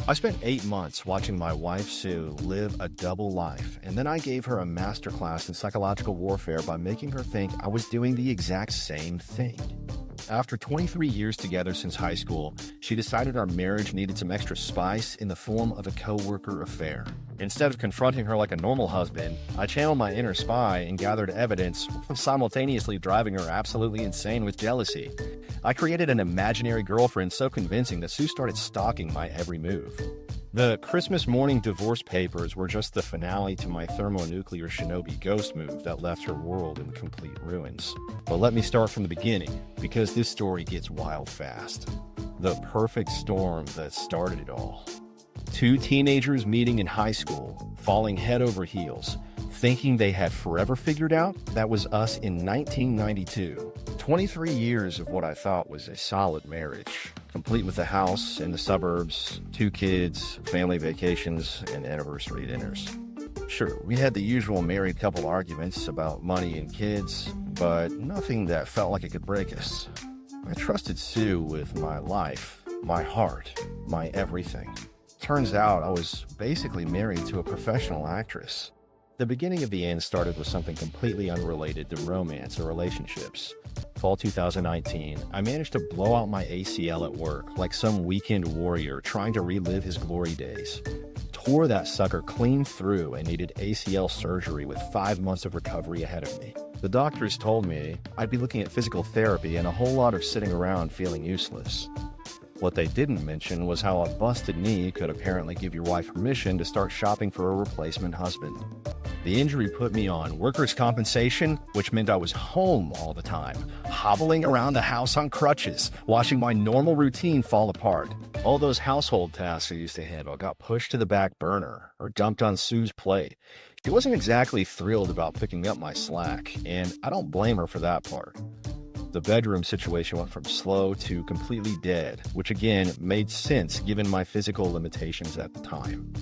I spent 8 months watching my wife Sue live a double life, and then I gave her a masterclass in psychological warfare by making her think I was doing the exact same thing. After 23 years together since high school, she decided our marriage needed some extra spice in the form of a coworker affair. Instead of confronting her like a normal husband, I channeled my inner spy and gathered evidence, simultaneously driving her absolutely insane with jealousy. I created an imaginary girlfriend so convincing that Sue started stalking my every move. The Christmas morning divorce papers were just the finale to my thermonuclear shinobi ghost move that left her world in complete ruins. But let me start from the beginning, because this story gets wild fast. The perfect storm that started it all. Two teenagers meeting in high school, falling head over heels, thinking they had forever figured out. That was us in 1992. 23 years of what I thought was a solid marriage, complete with a house in the suburbs, 2 kids, family vacations, and anniversary dinners. Sure, we had the usual married couple arguments about money and kids, but nothing that felt like it could break us. I trusted Sue with my life, my heart, my everything. Turns out I was basically married to a professional actress. The beginning of the end started with something completely unrelated to romance or relationships. Fall 2019, I managed to blow out my ACL at work like some weekend warrior trying to relive his glory days. Tore that sucker clean through and needed ACL surgery with 5 months of recovery ahead of me. The doctors told me I'd be looking at physical therapy and a whole lot of sitting around feeling useless. What they didn't mention was how a busted knee could apparently give your wife permission to start shopping for a replacement husband. The injury put me on workers' compensation, which meant I was home all the time, hobbling around the house on crutches, watching my normal routine fall apart. All those household tasks I used to handle got pushed to the back burner or dumped on Sue's plate. She wasn't exactly thrilled about picking up my slack, and I don't blame her for that part. The bedroom situation went from slow to completely dead, which again made sense given my physical limitations at the time.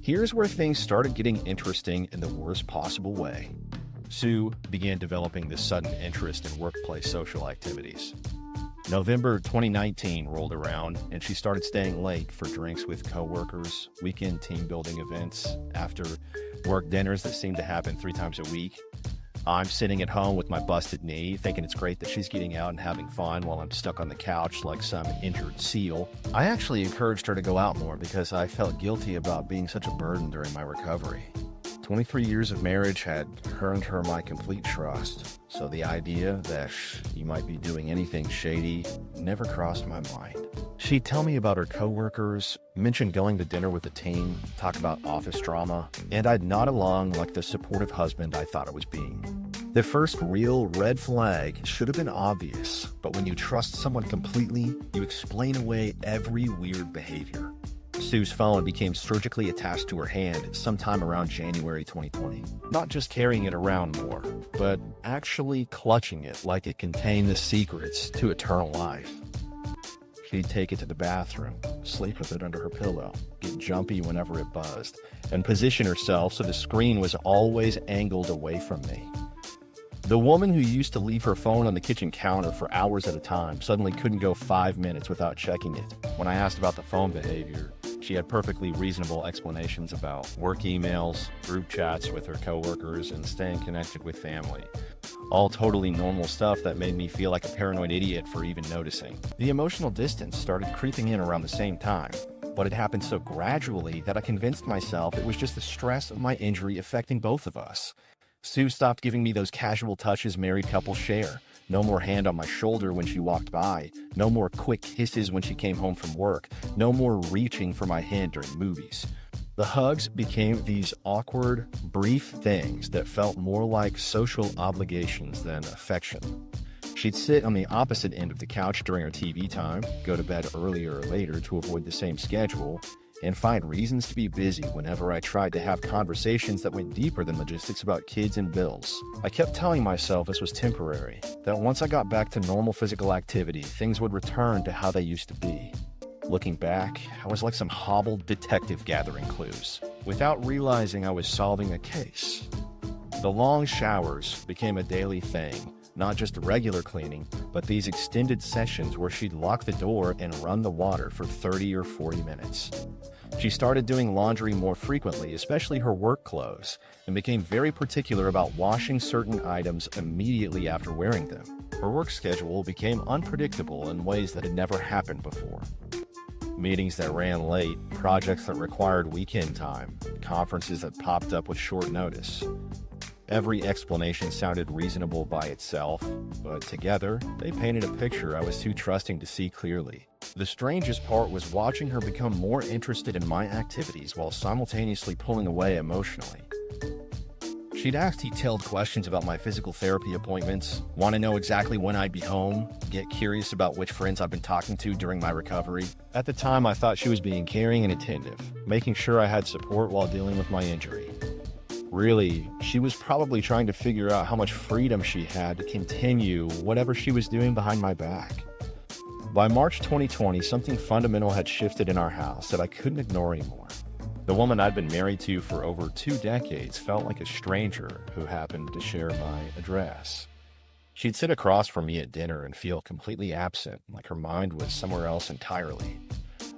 Here's where things started getting interesting in the worst possible way. Sue began developing this sudden interest in workplace social activities. November 2019 rolled around, and she started staying late for drinks with coworkers, weekend team building events, after work dinners that seemed to happen 3 times a week. I'm sitting at home with my busted knee, thinking it's great that she's getting out and having fun while I'm stuck on the couch like some injured seal. I actually encouraged her to go out more because I felt guilty about being such a burden during my recovery. 23 years of marriage had earned her my complete trust, so the idea that she might be doing anything shady never crossed my mind. She'd tell me about her coworkers, mention going to dinner with the team, talk about office drama, and I'd nod along like the supportive husband I thought I was being. The first real red flag should have been obvious, but when you trust someone completely, you explain away every weird behavior. Sue's phone became surgically attached to her hand sometime around January 2020. Not just carrying it around more, but actually clutching it like it contained the secrets to eternal life. She'd take it to the bathroom, sleep with it under her pillow, get jumpy whenever it buzzed, and position herself so the screen was always angled away from me. The woman who used to leave her phone on the kitchen counter for hours at a time suddenly couldn't go 5 minutes without checking it. When I asked about the phone behavior, she had perfectly reasonable explanations about work emails, group chats with her coworkers, and staying connected with family. All totally normal stuff that made me feel like a paranoid idiot for even noticing. The emotional distance started creeping in around the same time, but it happened so gradually that I convinced myself it was just the stress of my injury affecting both of us. Sue stopped giving me those casual touches married couples share. No more hand on my shoulder when she walked by. No more quick kisses when she came home from work. No more reaching for my hand during movies. The hugs became these awkward, brief things that felt more like social obligations than affection. She'd sit on the opposite end of the couch during our TV time, go to bed earlier or later to avoid the same schedule, and find reasons to be busy whenever I tried to have conversations that went deeper than logistics about kids and bills. I kept telling myself this was temporary, that once I got back to normal physical activity, things would return to how they used to be. Looking back, I was like some hobbled detective gathering clues, without realizing I was solving a case. The long showers became a daily thing, Not just regular cleaning, but these extended sessions where she'd lock the door and run the water for 30 or 40 minutes. She started doing laundry more frequently, especially her work clothes, and became very particular about washing certain items immediately after wearing them. Her work schedule became unpredictable in ways that had never happened before. Meetings that ran late, projects that required weekend time, conferences that popped up with short notice. Every explanation sounded reasonable by itself, but together, they painted a picture I was too trusting to see clearly. The strangest part was watching her become more interested in my activities while simultaneously pulling away emotionally. She'd ask detailed questions about my physical therapy appointments, want to know exactly when I'd be home, get curious about which friends I've been talking to during my recovery. At the time, I thought she was being caring and attentive, making sure I had support while dealing with my injury. Really, she was probably trying to figure out how much freedom she had to continue whatever she was doing behind my back. By March 2020, something fundamental had shifted in our house that I couldn't ignore anymore. The woman I'd been married to for over 2 decades felt like a stranger who happened to share my address. She'd sit across from me at dinner and feel completely absent, like her mind was somewhere else entirely.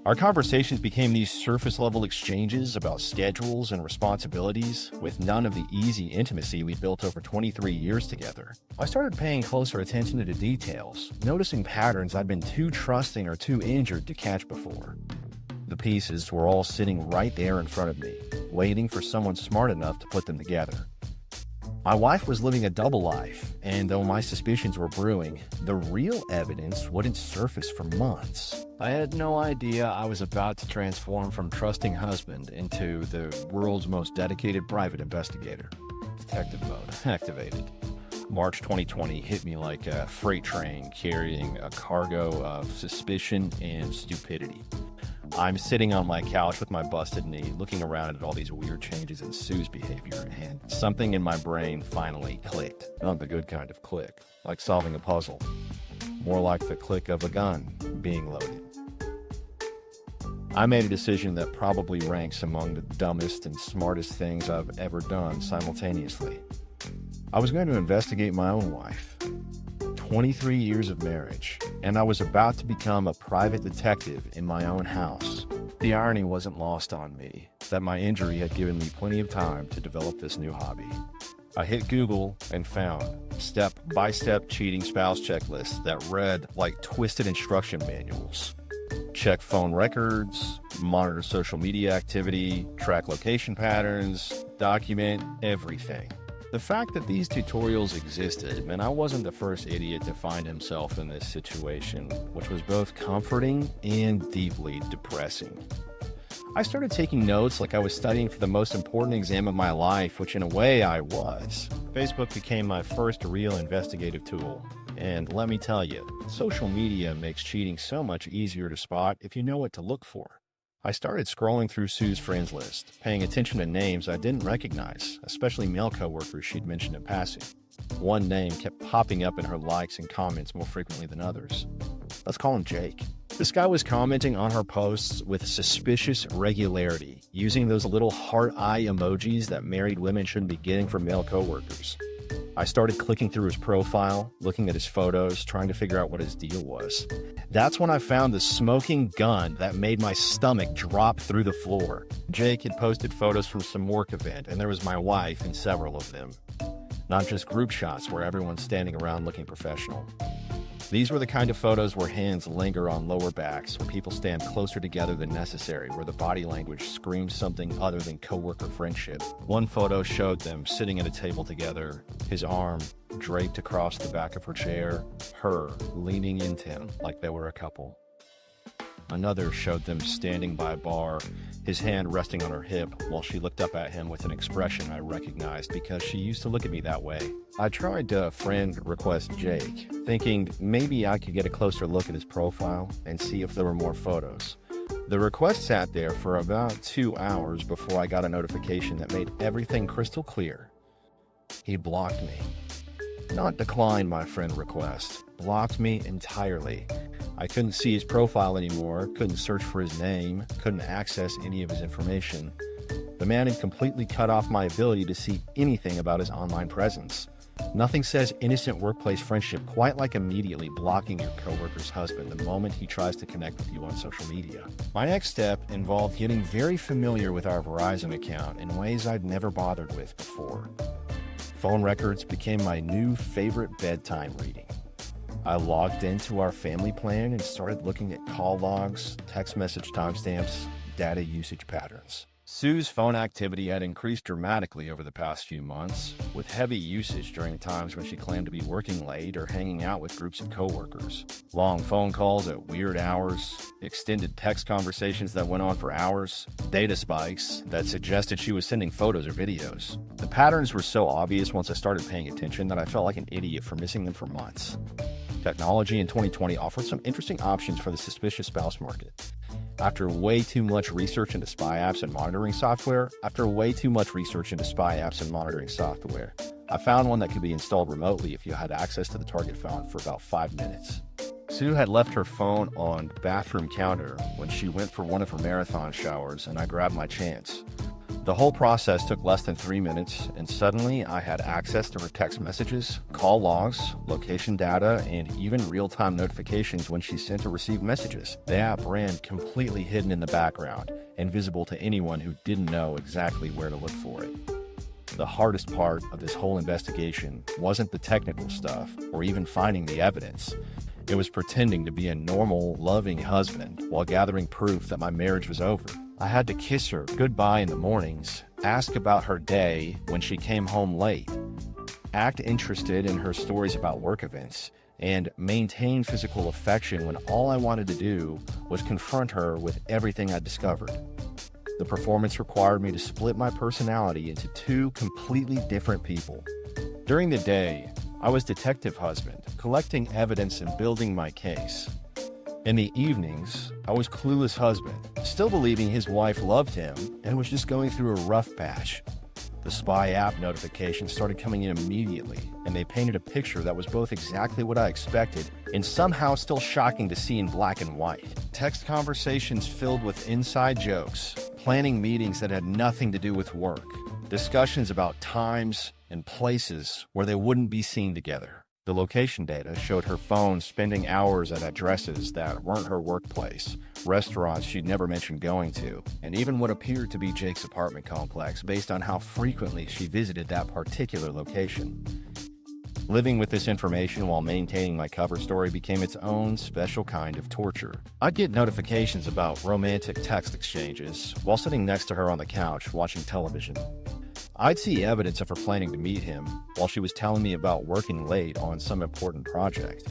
Our conversations became these surface-level exchanges about schedules and responsibilities, with none of the easy intimacy we built over 23 years together. I started paying closer attention to the details, noticing patterns I'd been too trusting or too injured to catch before. The pieces were all sitting right there in front of me, waiting for someone smart enough to put them together. My wife was living a double life, and though my suspicions were brewing, the real evidence wouldn't surface for months. I had no idea I was about to transform from trusting husband into the world's most dedicated private investigator. Detective mode activated. March 2020 hit me like a freight train carrying a cargo of suspicion and stupidity. I'm sitting on my couch with my busted knee, looking around at all these weird changes in Sue's behavior, and something in my brain finally clicked. Not the good kind of click, like solving a puzzle. More like the click of a gun being loaded. I made a decision that probably ranks among the dumbest and smartest things I've ever done simultaneously. I was going to investigate my own wife. 23 years of marriage, and I was about to become a private detective in my own house. The irony wasn't lost on me that my injury had given me plenty of time to develop this new hobby. I hit Google and found step-by-step cheating spouse checklists that read like twisted instruction manuals. Check phone records, monitor social media activity, track location patterns, document everything. The fact that these tutorials existed meant I wasn't the first idiot to find himself in this situation, which was both comforting and deeply depressing. I started taking notes like I was studying for the most important exam of my life, which in a way I was. Facebook became my first real investigative tool. And let me tell you, social media makes cheating so much easier to spot if you know what to look for. I started scrolling through Sue's friends list, paying attention to names I didn't recognize, especially male coworkers she'd mentioned in passing. One name kept popping up in her likes and comments more frequently than others. Let's call him Jake. This guy was commenting on her posts with suspicious regularity, using those little heart eye emojis that married women shouldn't be getting from male coworkers. I started clicking through his profile, looking at his photos, trying to figure out what his deal was. That's when I found the smoking gun that made my stomach drop through the floor. Jake had posted photos from some work event, and there was my wife in several of them. Not just group shots where everyone's standing around looking professional. These were the kind of photos where hands linger on lower backs, where people stand closer together than necessary, where the body language screams something other than coworker friendship. One photo showed them sitting at a table together, his arm draped across the back of her chair, her leaning into him like they were a couple. Another showed them standing by a bar, his hand resting on her hip while she looked up at him with an expression I recognized because she used to look at me that way. I tried to friend request Jake, thinking maybe I could get a closer look at his profile and see if there were more photos. The request sat there for about 2 hours before I got a notification that made everything crystal clear. He blocked me. Not declined my friend request, blocked me entirely. I couldn't see his profile anymore, couldn't search for his name, couldn't access any of his information. The man had completely cut off my ability to see anything about his online presence. Nothing says innocent workplace friendship quite like immediately blocking your coworker's husband the moment he tries to connect with you on social media. My next step involved getting very familiar with our Verizon account in ways I'd never bothered with before. Phone records became my new favorite bedtime reading. I logged into our family plan and started looking at call logs, text message timestamps, data usage patterns. Sue's phone activity had increased dramatically over the past few months, with heavy usage during times when she claimed to be working late or hanging out with groups of coworkers. Long phone calls at weird hours, extended text conversations that went on for hours, data spikes that suggested she was sending photos or videos. The patterns were so obvious once I started paying attention that I felt like an idiot for missing them for months. Technology in 2020 offered some interesting options for the suspicious spouse market. After way too much research into spy apps and monitoring software, I found one that could be installed remotely if you had access to the target phone for about 5 minutes. Sue had left her phone on the bathroom counter when she went for one of her marathon showers, and I grabbed my chance. The whole process took less than 3 minutes, and suddenly I had access to her text messages, call logs, location data, and even real-time notifications when she sent or received messages. The app ran completely hidden in the background, invisible to anyone who didn't know exactly where to look for it. The hardest part of this whole investigation wasn't the technical stuff or even finding the evidence. It was pretending to be a normal, loving husband while gathering proof that my marriage was over. I had to kiss her goodbye in the mornings, ask about her day when she came home late, act interested in her stories about work events, and maintain physical affection when all I wanted to do was confront her with everything I'd discovered. The performance required me to split my personality into two completely different people. During the day, I was detective husband, collecting evidence and building my case. In the evenings, I was clueless husband, still believing his wife loved him and was just going through a rough patch. The spy app notifications started coming in immediately, and they painted a picture that was both exactly what I expected and somehow still shocking to see in black and white. Text conversations filled with inside jokes, planning meetings that had nothing to do with work, discussions about times and places where they wouldn't be seen together. The location data showed her phone spending hours at addresses that weren't her workplace, restaurants she'd never mentioned going to, and even what appeared to be Jake's apartment complex based on how frequently she visited that particular location. Living with this information while maintaining my cover story became its own special kind of torture. I'd get notifications about romantic text exchanges while sitting next to her on the couch watching television. I'd see evidence of her planning to meet him while she was telling me about working late on some important project.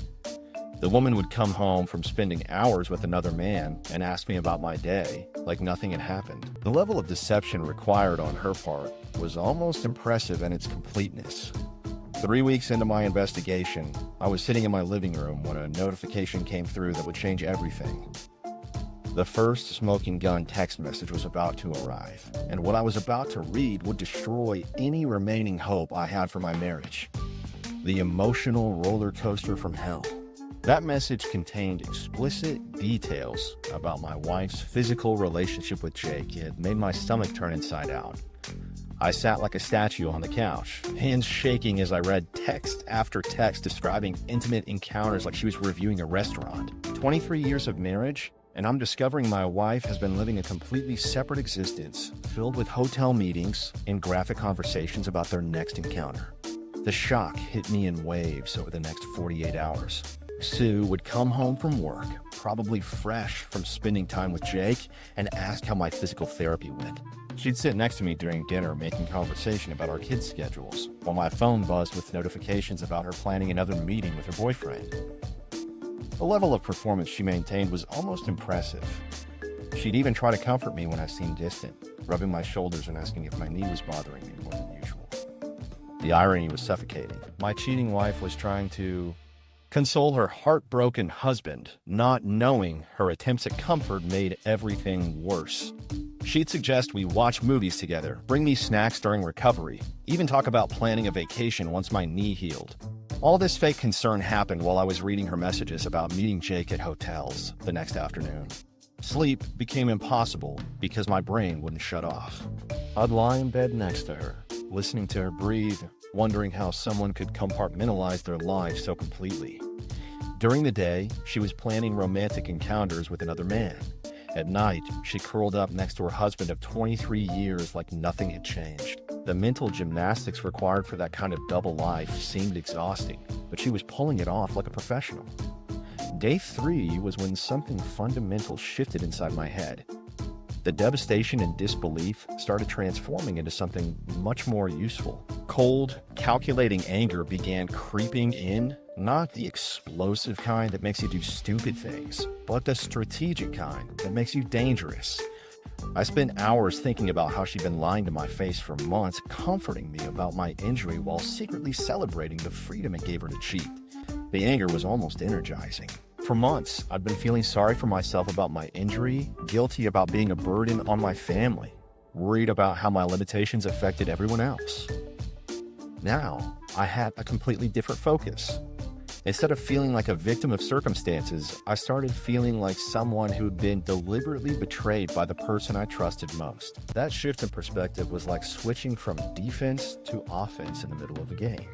The woman would come home from spending hours with another man and ask me about my day, like nothing had happened. The level of deception required on her part was almost impressive in its completeness. 3 weeks into my investigation, I was sitting in my living room when a notification came through that would change everything. The first smoking gun text message was about to arrive, and what I was about to read would destroy any remaining hope I had for my marriage. The emotional roller coaster from hell. That message contained explicit details about my wife's physical relationship with Jake. It made my stomach turn inside out. I sat like a statue on the couch, hands shaking as I read text after text describing intimate encounters like she was reviewing a restaurant. 23 years of marriage, and I'm discovering my wife has been living a completely separate existence, filled with hotel meetings and graphic conversations about their next encounter. The shock hit me in waves over the next 48 hours. Sue would come home from work, probably fresh from spending time with Jake, and ask how my physical therapy went. She'd sit next to me during dinner making conversation about our kids' schedules, while my phone buzzed with notifications about her planning another meeting with her boyfriend. The level of performance she maintained was almost impressive. She'd even try to comfort me when I seemed distant, rubbing my shoulders and asking if my knee was bothering me more than usual. The irony was suffocating. My cheating wife was trying to console her heartbroken husband, not knowing her attempts at comfort made everything worse. She'd suggest we watch movies together, bring me snacks during recovery, even talk about planning a vacation once my knee healed. All this fake concern happened while I was reading her messages about meeting Jake at hotels the next afternoon. Sleep became impossible because my brain wouldn't shut off. I'd lie in bed next to her, listening to her breathe, wondering how someone could compartmentalize their life so completely. During the day, she was planning romantic encounters with another man. At night, she curled up next to her husband of 23 years like nothing had changed. The mental gymnastics required for that kind of double life seemed exhausting, but she was pulling it off like a professional. Day 3 was when something fundamental shifted inside my head. The devastation and disbelief started transforming into something much more useful. Cold, calculating anger began creeping in, not the explosive kind that makes you do stupid things, but the strategic kind that makes you dangerous. I spent hours thinking about how she'd been lying to my face for months, comforting me about my injury while secretly celebrating the freedom it gave her to cheat. The anger was almost energizing. For months, I'd been feeling sorry for myself about my injury, guilty about being a burden on my family, worried about how my limitations affected everyone else. Now, I had a completely different focus. Instead of feeling like a victim of circumstances, I started feeling like someone who had been deliberately betrayed by the person I trusted most. That shift in perspective was like switching from defense to offense in the middle of a game.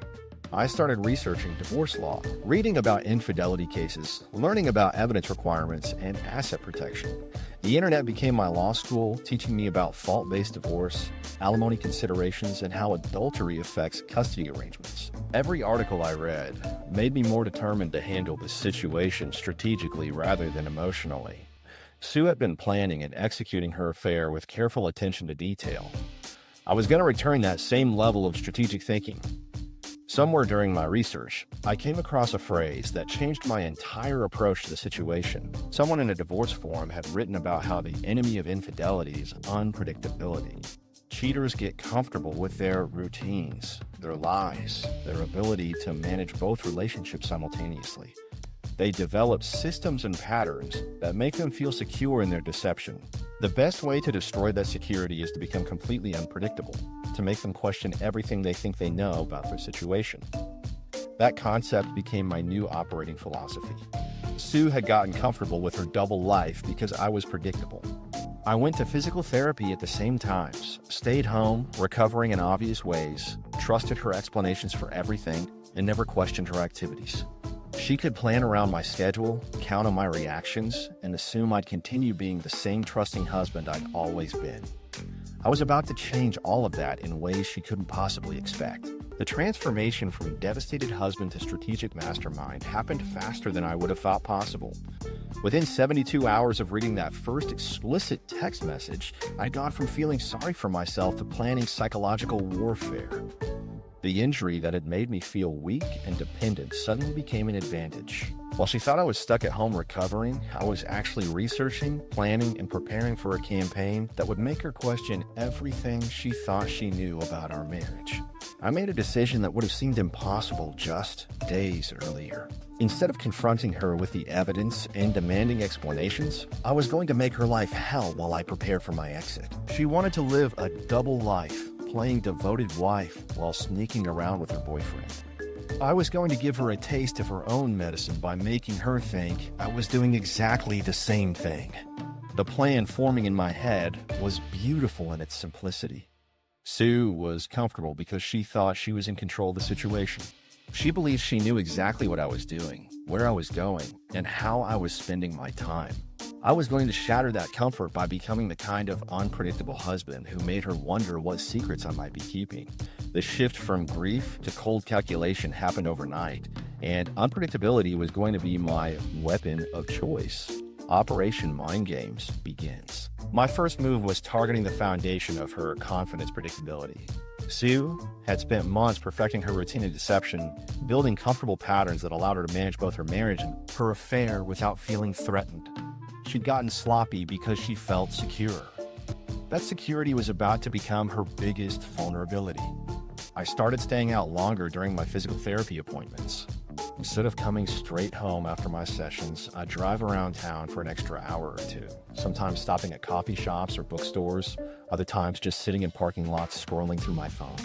I started researching divorce law, reading about infidelity cases, learning about evidence requirements, and asset protection. The internet became my law school, teaching me about fault-based divorce, alimony considerations, and how adultery affects custody arrangements. Every article I read made me more determined to handle the situation strategically rather than emotionally. Sue had been planning and executing her affair with careful attention to detail. I was going to return that same level of strategic thinking. Somewhere during my research, I came across a phrase that changed my entire approach to the situation. Someone in a divorce forum had written about how the enemy of infidelity is unpredictability. Cheaters get comfortable with their routines, their lies, their ability to manage both relationships simultaneously. They develop systems and patterns that make them feel secure in their deception. The best way to destroy that security is to become completely unpredictable, to make them question everything they think they know about their situation. That concept became my new operating philosophy. Sue had gotten comfortable with her double life because I was predictable. I went to physical therapy at the same times, stayed home, recovering in obvious ways, trusted her explanations for everything, and never questioned her activities. She could plan around my schedule, count on my reactions, and assume I'd continue being the same trusting husband I'd always been. I was about to change all of that in ways she couldn't possibly expect. The transformation from devastated husband to strategic mastermind happened faster than I would have thought possible. Within 72 hours of reading that first explicit text message, I'd gone from feeling sorry for myself to planning psychological warfare. The injury that had made me feel weak and dependent suddenly became an advantage. While she thought I was stuck at home recovering, I was actually researching, planning, and preparing for a campaign that would make her question everything she thought she knew about our marriage. I made a decision that would have seemed impossible just days earlier. Instead of confronting her with the evidence and demanding explanations, I was going to make her life hell while I prepared for my exit. She wanted to live a double life, playing devoted wife while sneaking around with her boyfriend. I was going to give her a taste of her own medicine by making her think I was doing exactly the same thing. The plan forming in my head was beautiful in its simplicity. Sue was comfortable because she thought she was in control of the situation. She believed she knew exactly what I was doing, where I was going, and how I was spending my time. I was going to shatter that comfort by becoming the kind of unpredictable husband who made her wonder what secrets I might be keeping. The shift from grief to cold calculation happened overnight, and unpredictability was going to be my weapon of choice. Operation Mind Games begins. My first move was targeting the foundation of her confidence predictability. Sue had spent months perfecting her routine and deception, building comfortable patterns that allowed her to manage both her marriage and her affair without feeling threatened. She'd gotten sloppy because she felt secure. That security was about to become her biggest vulnerability. I started staying out longer during my physical therapy appointments. Instead of coming straight home after my sessions, I'd drive around town for an extra hour or two, sometimes stopping at coffee shops or bookstores, other times just sitting in parking lots scrolling through my phone.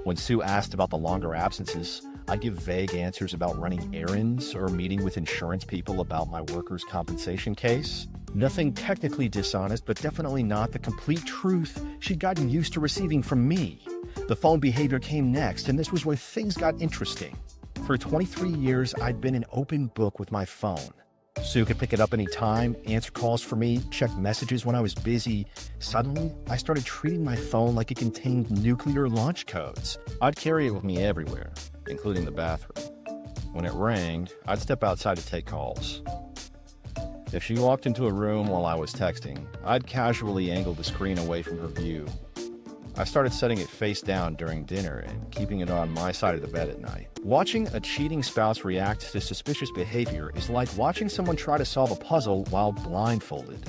When Sue asked about the longer absences, I'd give vague answers about running errands or meeting with insurance people about my workers' compensation case. Nothing technically dishonest, but definitely not the complete truth she'd gotten used to receiving from me. The phone behavior came next, and this was where things got interesting. For 23 years, I'd been an open book with my phone. Sue could pick it up any time, answer calls for me, check messages when I was busy. Suddenly, I started treating my phone like it contained nuclear launch codes. I'd carry it with me everywhere, including the bathroom. When it rang, I'd step outside to take calls. If she walked into a room while I was texting, I'd casually angle the screen away from her view. I started setting it face down during dinner and keeping it on my side of the bed at night. Watching a cheating spouse react to suspicious behavior is like watching someone try to solve a puzzle while blindfolded.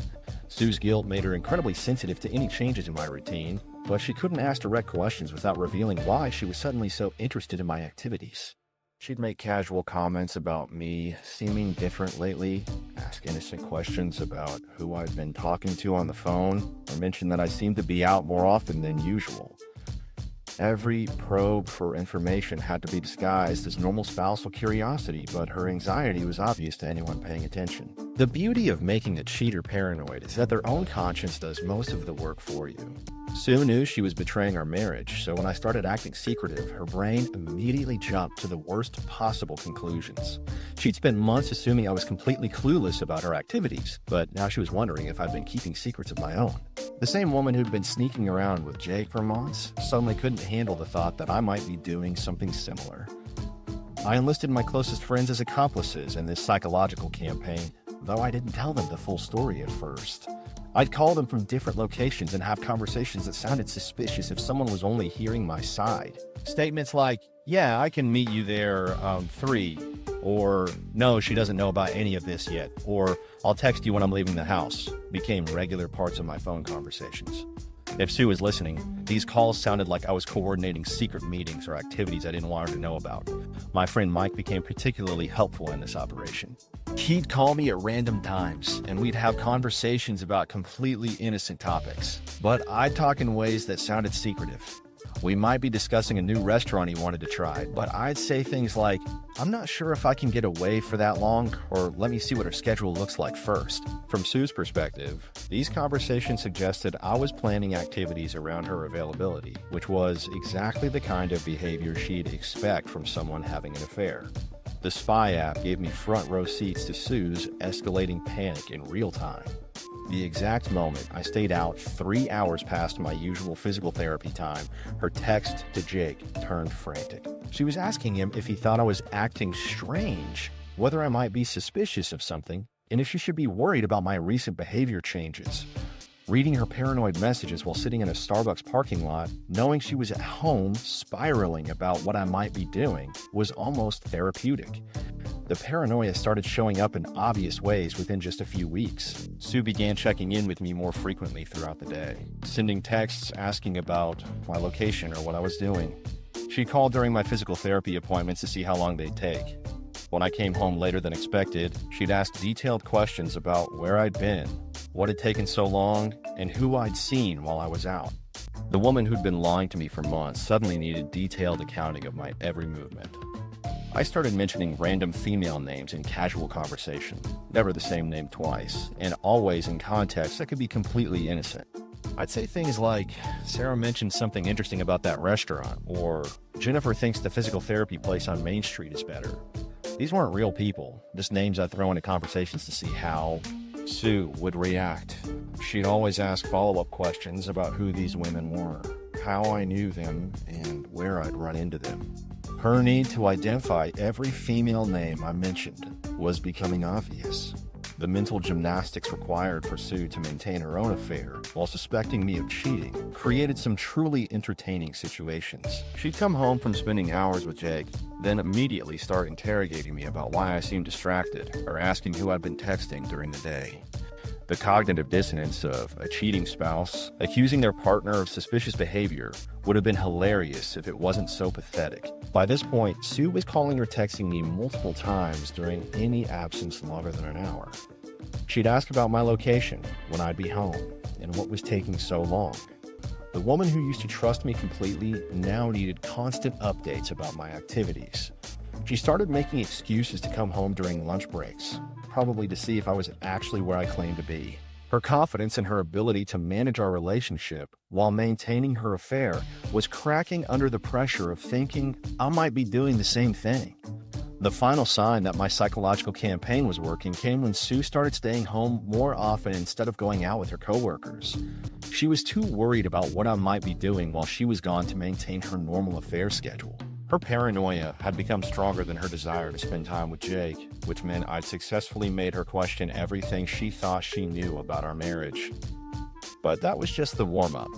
Sue's guilt made her incredibly sensitive to any changes in my routine, but she couldn't ask direct questions without revealing why she was suddenly so interested in my activities. She'd make casual comments about me seeming different lately, ask innocent questions about who I'd been talking to on the phone, or mention that I seemed to be out more often than usual. Every probe for information had to be disguised as normal spousal curiosity, but her anxiety was obvious to anyone paying attention. The beauty of making a cheater paranoid is that their own conscience does most of the work for you. Sue knew she was betraying our marriage, so when I started acting secretive, her brain immediately jumped to the worst possible conclusions. She'd spent months assuming I was completely clueless about her activities, but now she was wondering if I'd been keeping secrets of my own. The same woman who'd been sneaking around with Jake for months suddenly couldn't handle the thought that I might be doing something similar. I enlisted my closest friends as accomplices in this psychological campaign, though I didn't tell them the full story at first. I'd call them from different locations and have conversations that sounded suspicious if someone was only hearing my side. Statements like, "Yeah, I can meet you there, 3," or "No, she doesn't know about any of this yet," or "I'll text you when I'm leaving the house," became regular parts of my phone conversations. If Sue was listening, these calls sounded like I was coordinating secret meetings or activities I didn't want her to know about. My friend Mike became particularly helpful in this operation. He'd call me at random times, and we'd have conversations about completely innocent topics. But I'd talk in ways that sounded secretive. We might be discussing a new restaurant he wanted to try, but I'd say things like, "I'm not sure if I can get away for that long," or "Let me see what her schedule looks like first." From Sue's perspective, these conversations suggested I was planning activities around her availability, which was exactly the kind of behavior she'd expect from someone having an affair. The spy app gave me front row seats to Sue's escalating panic in real time. The exact moment I stayed out 3 hours past my usual physical therapy time, her text to Jake turned frantic. She was asking him if he thought I was acting strange, whether I might be suspicious of something, and if she should be worried about my recent behavior changes. Reading her paranoid messages while sitting in a Starbucks parking lot, knowing she was at home spiraling about what I might be doing, was almost therapeutic. The paranoia started showing up in obvious ways within just a few weeks. Sue began checking in with me more frequently throughout the day, sending texts asking about my location or what I was doing. She called during my physical therapy appointments to see how long they'd take. When I came home later than expected, she'd ask detailed questions about where I'd been, what had taken so long, and who I'd seen while I was out. The woman who'd been lying to me for months suddenly needed detailed accounting of my every movement. I started mentioning random female names in casual conversation, never the same name twice, and always in context that could be completely innocent. I'd say things like, "Sarah mentioned something interesting about that restaurant," or "Jennifer thinks the physical therapy place on Main Street is better." These weren't real people, just names I'd throw into conversations to see how Sue would react. She'd always ask follow-up questions about who these women were, how I knew them, and where I'd run into them. Her need to identify every female name I mentioned was becoming obvious. The mental gymnastics required for Sue to maintain her own affair while suspecting me of cheating created some truly entertaining situations. She'd come home from spending hours with Jake, then immediately start interrogating me about why I seemed distracted or asking who I'd been texting during the day. The cognitive dissonance of a cheating spouse accusing their partner of suspicious behavior would have been hilarious if it wasn't so pathetic. By this point, Sue was calling or texting me multiple times during any absence longer than an hour. She'd ask about my location, when I'd be home, and what was taking so long. The woman who used to trust me completely now needed constant updates about my activities. She started making excuses to come home during lunch breaks, probably to see if I was actually where I claimed to be. Her confidence in her ability to manage our relationship while maintaining her affair was cracking under the pressure of thinking I might be doing the same thing. The final sign that my psychological campaign was working came when Sue started staying home more often instead of going out with her coworkers. She was too worried about what I might be doing while she was gone to maintain her normal affair schedule. Her paranoia had become stronger than her desire to spend time with Jake, which meant I'd successfully made her question everything she thought she knew about our marriage. But that was just the warm-up.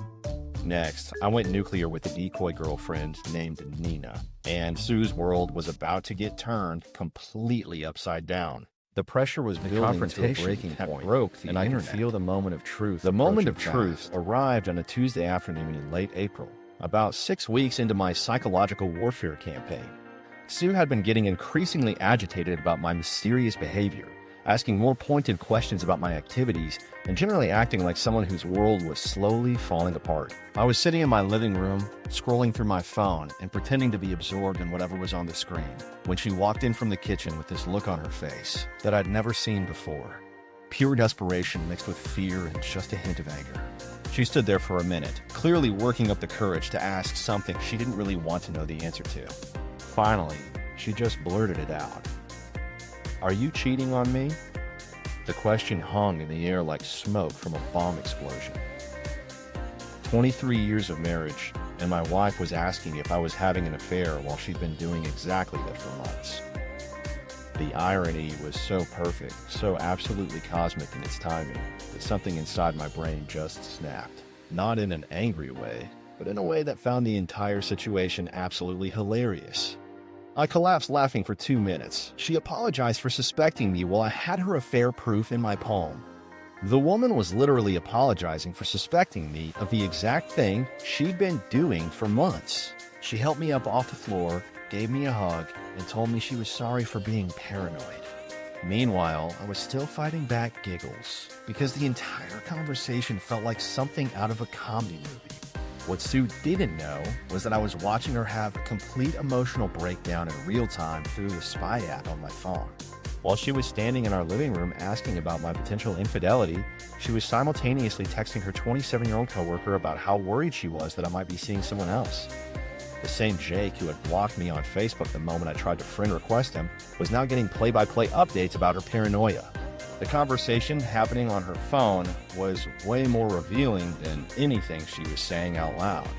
Next, I went nuclear with a decoy girlfriend named Nina, and Sue's world was about to get turned completely upside down. The pressure was building to a breaking point, and I could feel the moment of truth. The moment of truth arrived on a Tuesday afternoon in late April, about 6 weeks into my psychological warfare campaign. Sue had been getting increasingly agitated about my mysterious behavior, asking more pointed questions about my activities, and generally acting like someone whose world was slowly falling apart. I was sitting in my living room, scrolling through my phone and pretending to be absorbed in whatever was on the screen, when she walked in from the kitchen with this look on her face that I'd never seen before. Pure desperation mixed with fear and just a hint of anger. She stood there for a minute, clearly working up the courage to ask something she didn't really want to know the answer to. Finally, she just blurted it out. "Are you cheating on me?" The question hung in the air like smoke from a bomb explosion. 23 years of marriage, and my wife was asking if I was having an affair while she'd been doing exactly that for months. The irony was so perfect, so absolutely cosmic in its timing, that something inside my brain just snapped. Not in an angry way, but in a way that found the entire situation absolutely hilarious. I collapsed laughing for 2 minutes. She apologized for suspecting me while I had her affair proof in my palm. The woman was literally apologizing for suspecting me of the exact thing she'd been doing for months. She helped me up off the floor, gave me a hug, and told me she was sorry for being paranoid. Meanwhile, I was still fighting back giggles because the entire conversation felt like something out of a comedy movie. What Sue didn't know was that I was watching her have a complete emotional breakdown in real time through the spy app on my phone. While she was standing in our living room asking about my potential infidelity, she was simultaneously texting her 27-year-old coworker about how worried she was that I might be seeing someone else. The same Jake who had blocked me on Facebook the moment I tried to friend request him was now getting play-by-play updates about her paranoia. The conversation happening on her phone was way more revealing than anything she was saying out loud.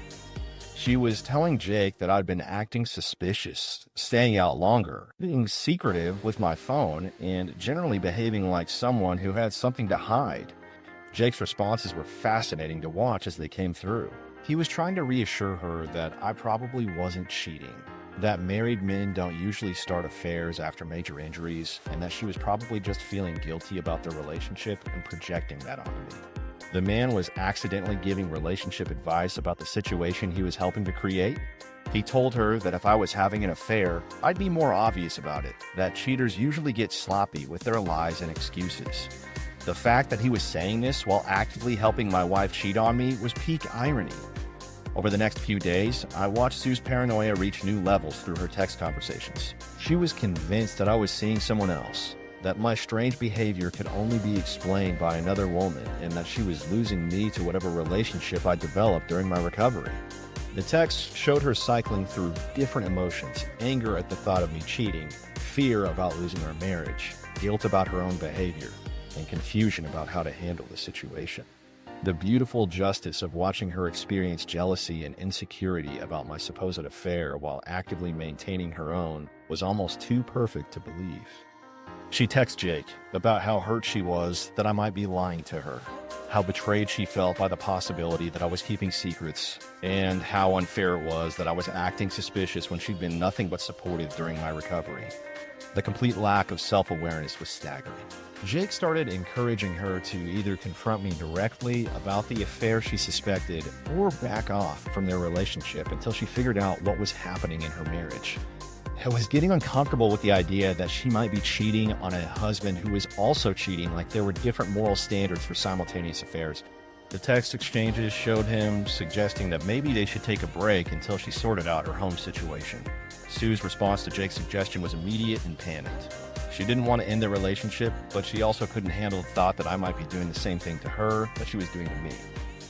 She was telling Jake that I'd been acting suspicious, staying out longer, being secretive with my phone, and generally behaving like someone who had something to hide. Jake's responses were fascinating to watch as they came through. He was trying to reassure her that I probably wasn't cheating, that married men don't usually start affairs after major injuries, and that she was probably just feeling guilty about their relationship and projecting that onto me. The man was accidentally giving relationship advice about the situation he was helping to create. He told her that if I was having an affair, I'd be more obvious about it, that cheaters usually get sloppy with their lies and excuses. The fact that he was saying this while actively helping my wife cheat on me was peak irony. Over the next few days, I watched Sue's paranoia reach new levels through her text conversations. She was convinced that I was seeing someone else, that my strange behavior could only be explained by another woman, and that she was losing me to whatever relationship I developed during my recovery. The text showed her cycling through different emotions: anger at the thought of me cheating, fear about losing our marriage, guilt about her own behavior, and confusion about how to handle the situation. The beautiful justice of watching her experience jealousy and insecurity about my supposed affair while actively maintaining her own was almost too perfect to believe. She texted Jake about how hurt she was that I might be lying to her, how betrayed she felt by the possibility that I was keeping secrets, and how unfair it was that I was acting suspicious when she'd been nothing but supportive during my recovery. The complete lack of self-awareness was staggering. Jake started encouraging her to either confront me directly about the affair she suspected or back off from their relationship until she figured out what was happening in her marriage. I was getting uncomfortable with the idea that she might be cheating on a husband who was also cheating, like there were different moral standards for simultaneous affairs. The text exchanges showed him suggesting that maybe they should take a break until she sorted out her home situation. Sue's response to Jake's suggestion was immediate and panicked. She didn't want to end the relationship, but she also couldn't handle the thought that I might be doing the same thing to her that she was doing to me.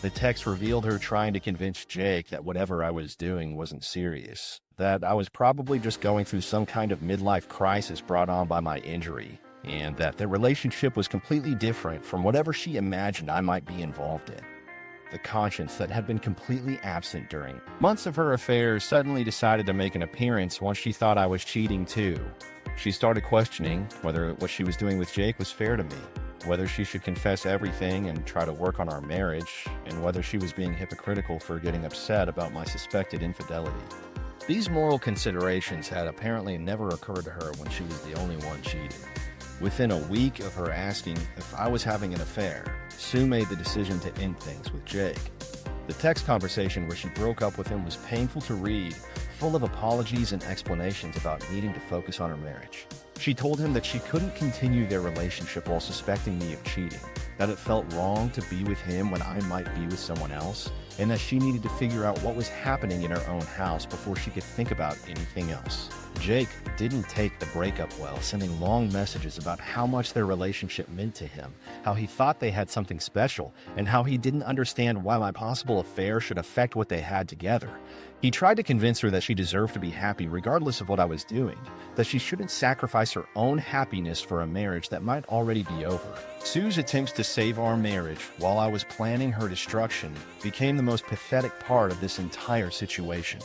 The text revealed her trying to convince Jake that whatever I was doing wasn't serious, that I was probably just going through some kind of midlife crisis brought on by my injury, and that the relationship was completely different from whatever she imagined I might be involved in. The conscience that had been completely absent during months of her affair suddenly decided to make an appearance once she thought I was cheating too. She started questioning whether what she was doing with Jake was fair to me, whether she should confess everything and try to work on our marriage, and whether she was being hypocritical for getting upset about my suspected infidelity. These moral considerations had apparently never occurred to her when she was the only one cheating. Within a week of her asking if I was having an affair, Sue made the decision to end things with Jake. The text conversation where she broke up with him was painful to read, full of apologies and explanations about needing to focus on her marriage. She told him that she couldn't continue their relationship while suspecting me of cheating, that it felt wrong to be with him when I might be with someone else, and that she needed to figure out what was happening in her own house before she could think about anything else. Jake didn't take the breakup well, sending long messages about how much their relationship meant to him, how he thought they had something special, and how he didn't understand why my possible affair should affect what they had together. He tried to convince her that she deserved to be happy regardless of what I was doing, that she shouldn't sacrifice her own happiness for a marriage that might already be over. Sue's attempts to save our marriage while I was planning her destruction became the most pathetic part of this entire situation.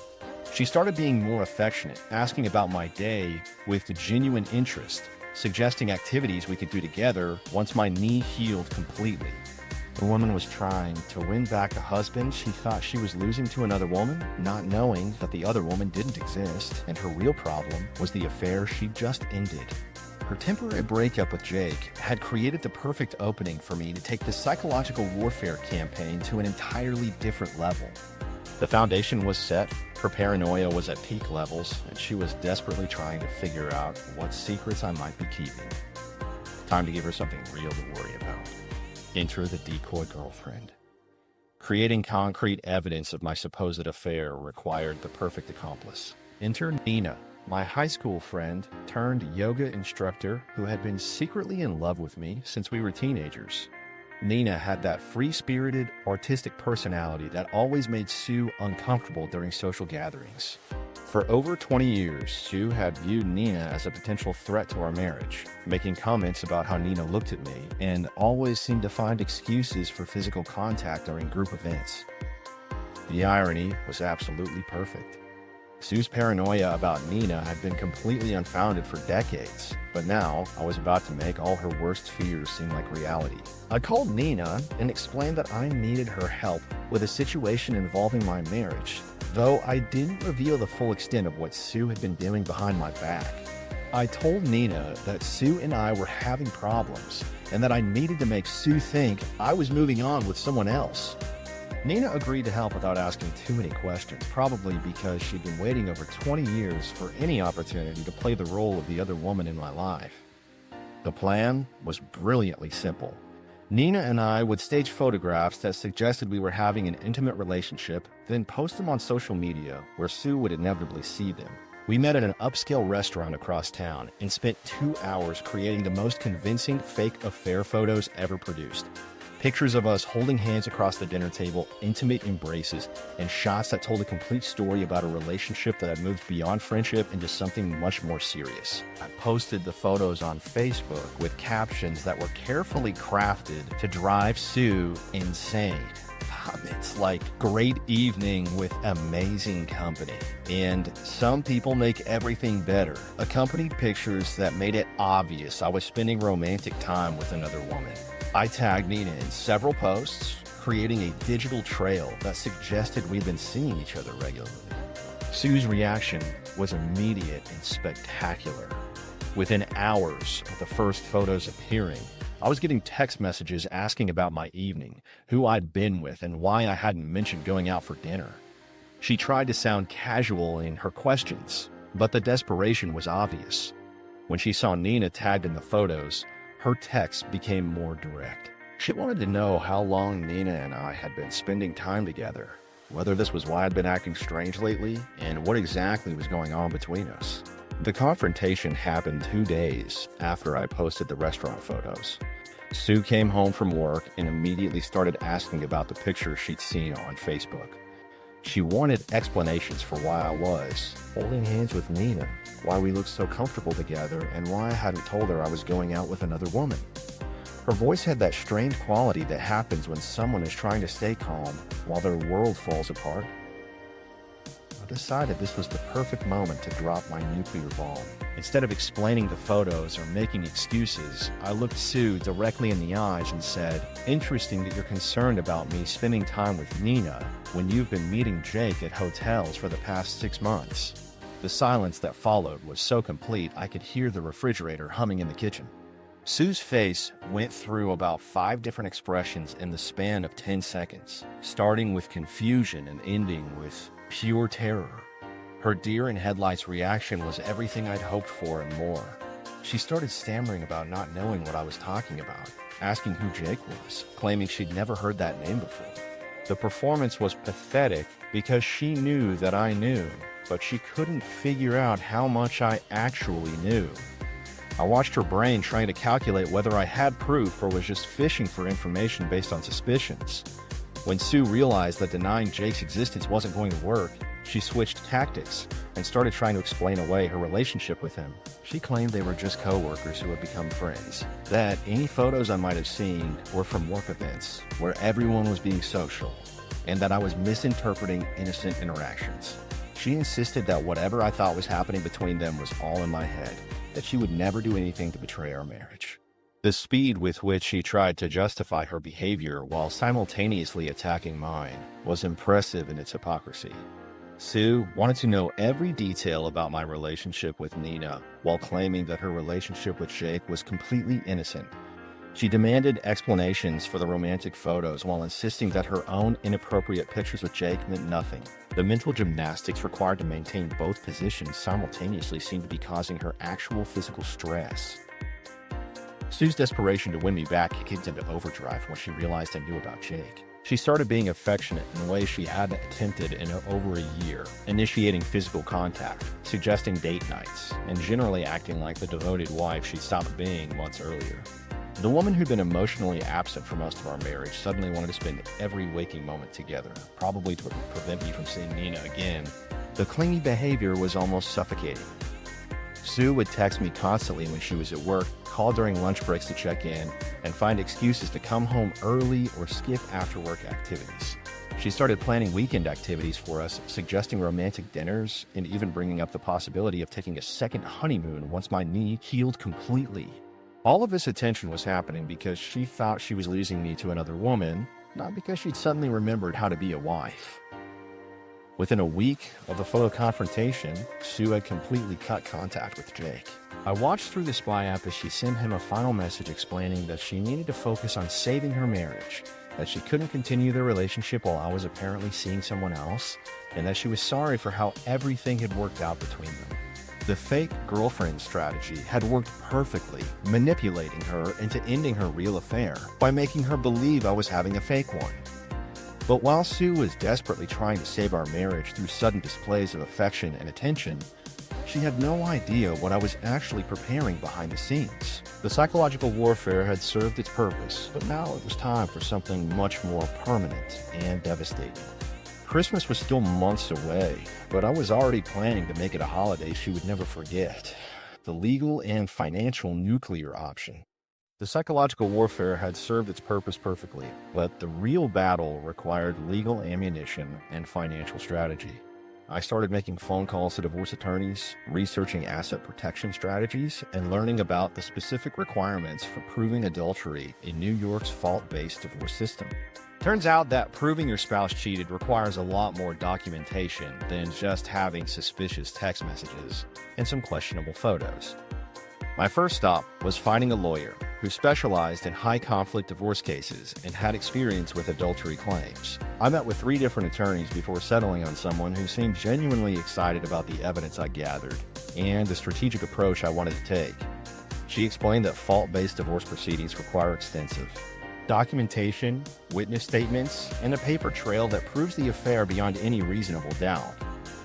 She started being more affectionate, asking about my day with genuine interest, suggesting activities we could do together once my knee healed completely. The woman was trying to win back the husband she thought she was losing to another woman, not knowing that the other woman didn't exist, and her real problem was the affair she just ended. Her temporary breakup with Jake had created the perfect opening for me to take the psychological warfare campaign to an entirely different level. The foundation was set, her paranoia was at peak levels, and she was desperately trying to figure out what secrets I might be keeping. Time to give her something real to worry about. Enter the decoy girlfriend. Creating concrete evidence of my supposed affair required the perfect accomplice. Enter Nina, my high school friend turned yoga instructor who had been secretly in love with me since we were teenagers. Nina had that free-spirited, artistic personality that always made Sue uncomfortable during social gatherings. For over 20 years, Sue had viewed Nina as a potential threat to our marriage, making comments about how Nina looked at me, and always seemed to find excuses for physical contact during group events. The irony was absolutely perfect. Sue's paranoia about Nina had been completely unfounded for decades, but now I was about to make all her worst fears seem like reality. I called Nina and explained that I needed her help with a situation involving my marriage, though I didn't reveal the full extent of what Sue had been doing behind my back. I told Nina that Sue and I were having problems, and that I needed to make Sue think I was moving on with someone else. Nina agreed to help without asking too many questions, probably because she'd been waiting over 20 years for any opportunity to play the role of the other woman in my life. The plan was brilliantly simple. Nina and I would stage photographs that suggested we were having an intimate relationship, then post them on social media where Sue would inevitably see them. We met at an upscale restaurant across town and spent 2 hours creating the most convincing fake affair photos ever produced. Pictures of us holding hands across the dinner table, intimate embraces, and shots that told a complete story about a relationship that had moved beyond friendship into something much more serious. I posted the photos on Facebook with captions that were carefully crafted to drive Sue insane. Comments like, "Great evening with amazing company," and "Some people make everything better," accompanied pictures that made it obvious I was spending romantic time with another woman. I tagged Nina in several posts, creating a digital trail that suggested we'd been seeing each other regularly. Sue's reaction was immediate and spectacular. Within hours of the first photos appearing, I was getting text messages asking about my evening, who I'd been with, and why I hadn't mentioned going out for dinner. She tried to sound casual in her questions, but the desperation was obvious. When she saw Nina tagged in the photos, her texts became more direct. She wanted to know how long Nina and I had been spending time together, whether this was why I'd been acting strange lately, and what exactly was going on between us. The confrontation happened 2 days after I posted the restaurant photos. Sue came home from work and immediately started asking about the pictures she'd seen on Facebook. She wanted explanations for why I was holding hands with Nina, why we looked so comfortable together, and why I hadn't told her I was going out with another woman. Her voice had that strange quality that happens when someone is trying to stay calm while their world falls apart. I decided this was the perfect moment to drop my nuclear bomb. Instead of explaining the photos or making excuses, I looked Sue directly in the eyes and said, "Interesting that you're concerned about me spending time with Nina when you've been meeting Jake at hotels for the past 6 months." The silence that followed was so complete I could hear the refrigerator humming in the kitchen. Sue's face went through about 5 different expressions in the span of 10 seconds, starting with confusion and ending with pure terror. Her deer in headlights reaction was everything I'd hoped for and more. She started stammering about not knowing what I was talking about, asking who Jake was, claiming she'd never heard that name before. The performance was pathetic because she knew that I knew, but she couldn't figure out how much I actually knew. I watched her brain trying to calculate whether I had proof or was just fishing for information based on suspicions. When Sue realized that denying Jake's existence wasn't going to work, she switched tactics and started trying to explain away her relationship with him. She claimed they were just coworkers who had become friends, that any photos I might have seen were from work events where everyone was being social, and that I was misinterpreting innocent interactions. She insisted that whatever I thought was happening between them was all in my head, that she would never do anything to betray our marriage. The speed with which she tried to justify her behavior while simultaneously attacking mine was impressive in its hypocrisy. Sue wanted to know every detail about my relationship with Nina while claiming that her relationship with Jake was completely innocent. She demanded explanations for the romantic photos while insisting that her own inappropriate pictures with Jake meant nothing. The mental gymnastics required to maintain both positions simultaneously seemed to be causing her actual physical stress. Sue's desperation to win me back kicked into overdrive when she realized I knew about Jake. She started being affectionate in ways she hadn't attempted in over a year, initiating physical contact, suggesting date nights, and generally acting like the devoted wife she stopped being months earlier. The woman who'd been emotionally absent for most of our marriage suddenly wanted to spend every waking moment together, probably to prevent me from seeing Nina again. The clingy behavior was almost suffocating. Sue would text me constantly when she was at work, call during lunch breaks to check in, and find excuses to come home early or skip after-work activities. She started planning weekend activities for us, suggesting romantic dinners, and even bringing up the possibility of taking a second honeymoon once my knee healed completely. All of this attention was happening because she thought she was losing me to another woman, not because she'd suddenly remembered how to be a wife. Within a week of the photo confrontation, Sue had completely cut contact with Jake. I watched through the spy app as she sent him a final message explaining that she needed to focus on saving her marriage, that she couldn't continue their relationship while I was apparently seeing someone else, and that she was sorry for how everything had worked out between them. The fake girlfriend strategy had worked perfectly, manipulating her into ending her real affair by making her believe I was having a fake one. But while Sue was desperately trying to save our marriage through sudden displays of affection and attention, she had no idea what I was actually preparing behind the scenes. The psychological warfare had served its purpose, but now it was time for something much more permanent and devastating. Christmas was still months away, but I was already planning to make it a holiday she would never forget. The legal and financial nuclear option. The psychological warfare had served its purpose perfectly, but the real battle required legal ammunition and financial strategy. I started making phone calls to divorce attorneys, researching asset protection strategies, and learning about the specific requirements for proving adultery in New York's fault-based divorce system. Turns out that proving your spouse cheated requires a lot more documentation than just having suspicious text messages and some questionable photos. My first stop was finding a lawyer who specialized in high-conflict divorce cases and had experience with adultery claims. I met with 3 different attorneys before settling on someone who seemed genuinely excited about the evidence I gathered and the strategic approach I wanted to take. She explained that fault-based divorce proceedings require extensive documentation, witness statements, and a paper trail that proves the affair beyond any reasonable doubt.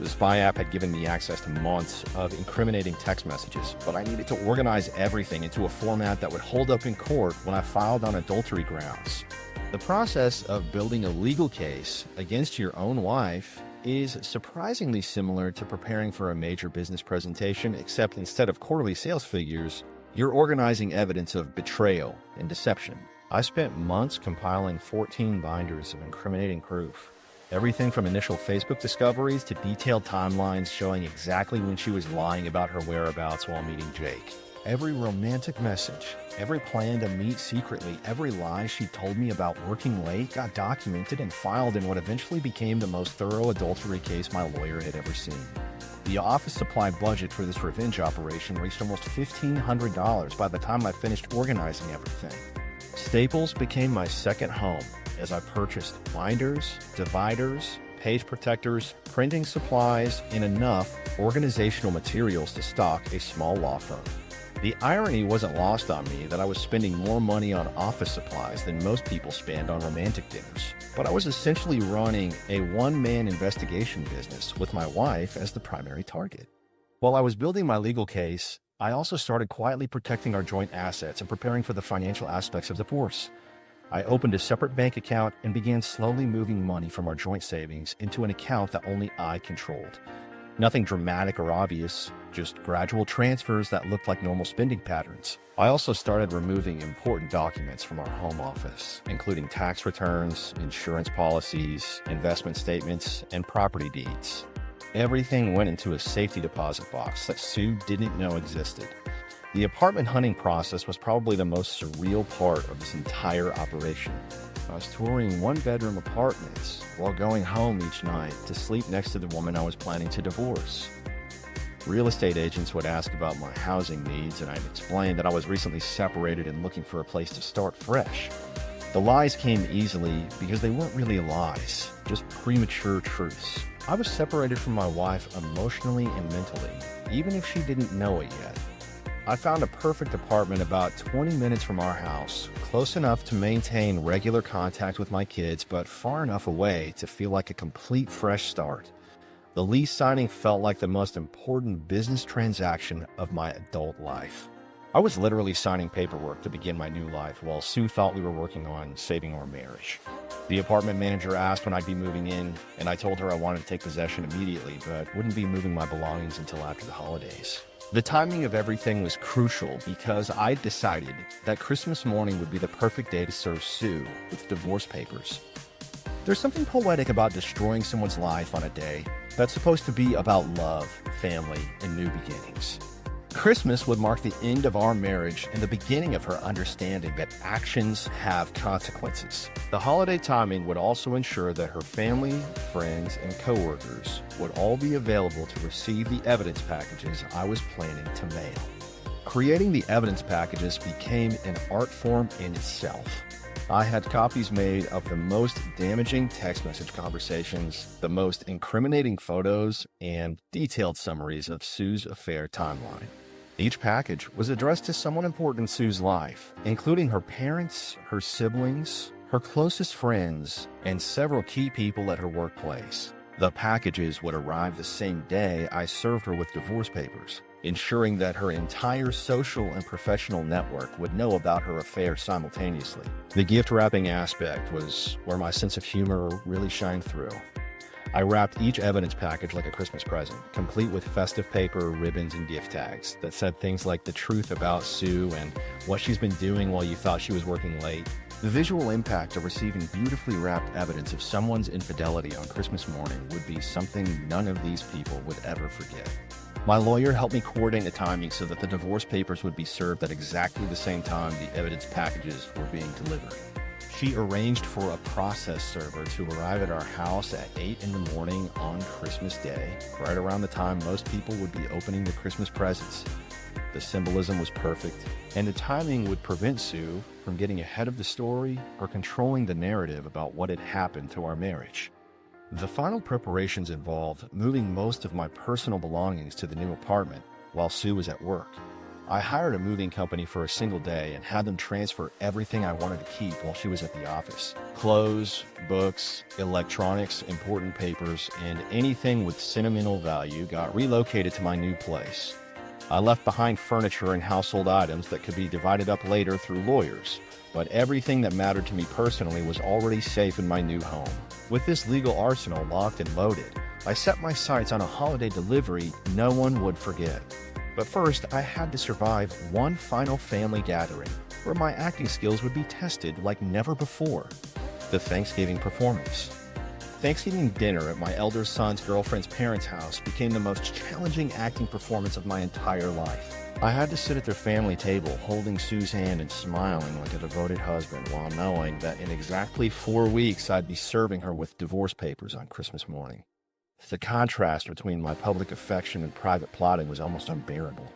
The spy app had given me access to months of incriminating text messages, but I needed to organize everything into a format that would hold up in court when I filed on adultery grounds. The process of building a legal case against your own wife is surprisingly similar to preparing for a major business presentation, except instead of quarterly sales figures, you're organizing evidence of betrayal and deception. I spent months compiling 14 binders of incriminating proof. Everything from initial Facebook discoveries to detailed timelines showing exactly when she was lying about her whereabouts while meeting Jake. Every romantic message, every plan to meet secretly, every lie she told me about working late got documented and filed in what eventually became the most thorough adultery case my lawyer had ever seen. The office supply budget for this revenge operation reached almost $1,500 by the time I finished organizing everything. Staples became my second home as I purchased binders, dividers, page protectors, printing supplies, and enough organizational materials to stock a small law firm. The irony wasn't lost on me that I was spending more money on office supplies than most people spend on romantic dinners, but I was essentially running a one-man investigation business with my wife as the primary target. While I was building my legal case, I also started quietly protecting our joint assets and preparing for the financial aspects of divorce. I opened a separate bank account and began slowly moving money from our joint savings into an account that only I controlled. Nothing dramatic or obvious, just gradual transfers that looked like normal spending patterns. I also started removing important documents from our home office, including tax returns, insurance policies, investment statements, and property deeds. Everything went into a safety deposit box that Sue didn't know existed. The apartment hunting process was probably the most surreal part of this entire operation. I was touring one-bedroom apartments while going home each night to sleep next to the woman I was planning to divorce. Real estate agents would ask about my housing needs, and I'd explain that I was recently separated and looking for a place to start fresh. The lies came easily because they weren't really lies, just premature truths. I was separated from my wife emotionally and mentally, even if she didn't know it yet. I found a perfect apartment about 20 minutes from our house, close enough to maintain regular contact with my kids, but far enough away to feel like a complete fresh start. The lease signing felt like the most important business transaction of my adult life. I was literally signing paperwork to begin my new life while Sue thought we were working on saving our marriage. The apartment manager asked when I'd be moving in, and I told her I wanted to take possession immediately, but wouldn't be moving my belongings until after the holidays. The timing of everything was crucial because I'd decided that Christmas morning would be the perfect day to serve Sue with divorce papers. There's something poetic about destroying someone's life on a day that's supposed to be about love, family, and new beginnings. Christmas would mark the end of our marriage and the beginning of her understanding that actions have consequences. The holiday timing would also ensure that her family, friends, and coworkers would all be available to receive the evidence packages I was planning to mail. Creating the evidence packages became an art form in itself. I had copies made of the most damaging text message conversations, the most incriminating photos, and detailed summaries of Sue's affair timeline. Each package was addressed to someone important in Sue's life, including her parents, her siblings, her closest friends, and several key people at her workplace. The packages would arrive the same day I served her with divorce papers, ensuring that her entire social and professional network would know about her affair simultaneously. The gift wrapping aspect was where my sense of humor really shined through. I wrapped each evidence package like a Christmas present, complete with festive paper, ribbons, and gift tags that said things like the truth about Sue and what she's been doing while you thought she was working late. The visual impact of receiving beautifully wrapped evidence of someone's infidelity on Christmas morning would be something none of these people would ever forget. My lawyer helped me coordinate the timing so that the divorce papers would be served at exactly the same time the evidence packages were being delivered. She arranged for a process server to arrive at our house at 8 in the morning on Christmas Day, right around the time most people would be opening their Christmas presents. The symbolism was perfect, and the timing would prevent Sue from getting ahead of the story or controlling the narrative about what had happened to our marriage. The final preparations involved moving most of my personal belongings to the new apartment while Sue was at work. I hired a moving company for a single day and had them transfer everything I wanted to keep while she was at the office. Clothes, books, electronics, important papers, and anything with sentimental value got relocated to my new place. I left behind furniture and household items that could be divided up later through lawyers, but everything that mattered to me personally was already safe in my new home. With this legal arsenal locked and loaded, I set my sights on a holiday delivery no one would forget. But first, I had to survive one final family gathering where my acting skills would be tested like never before: the Thanksgiving performance. Thanksgiving dinner at my elder son's girlfriend's parents' house became the most challenging acting performance of my entire life. I had to sit at their family table holding Sue's hand and smiling like a devoted husband while knowing that in exactly 4 weeks I'd be serving her with divorce papers on Christmas morning. The contrast between my public affection and private plotting was almost unbearable.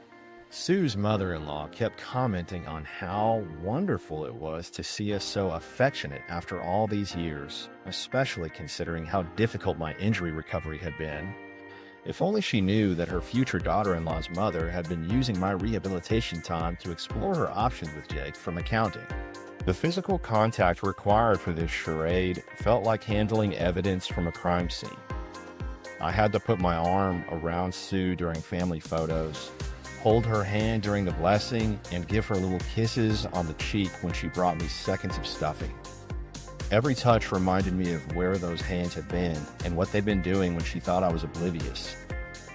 Sue's mother-in-law kept commenting on how wonderful it was to see us so affectionate after all these years, especially considering how difficult my injury recovery had been. If only she knew that her future daughter-in-law's mother had been using my rehabilitation time to explore her options with Jake from accounting. The physical contact required for this charade felt like handling evidence from a crime scene. I had to put my arm around Sue during family photos, hold her hand during the blessing, and give her little kisses on the cheek when she brought me seconds of stuffing. Every touch reminded me of where those hands had been and what they'd been doing when she thought I was oblivious.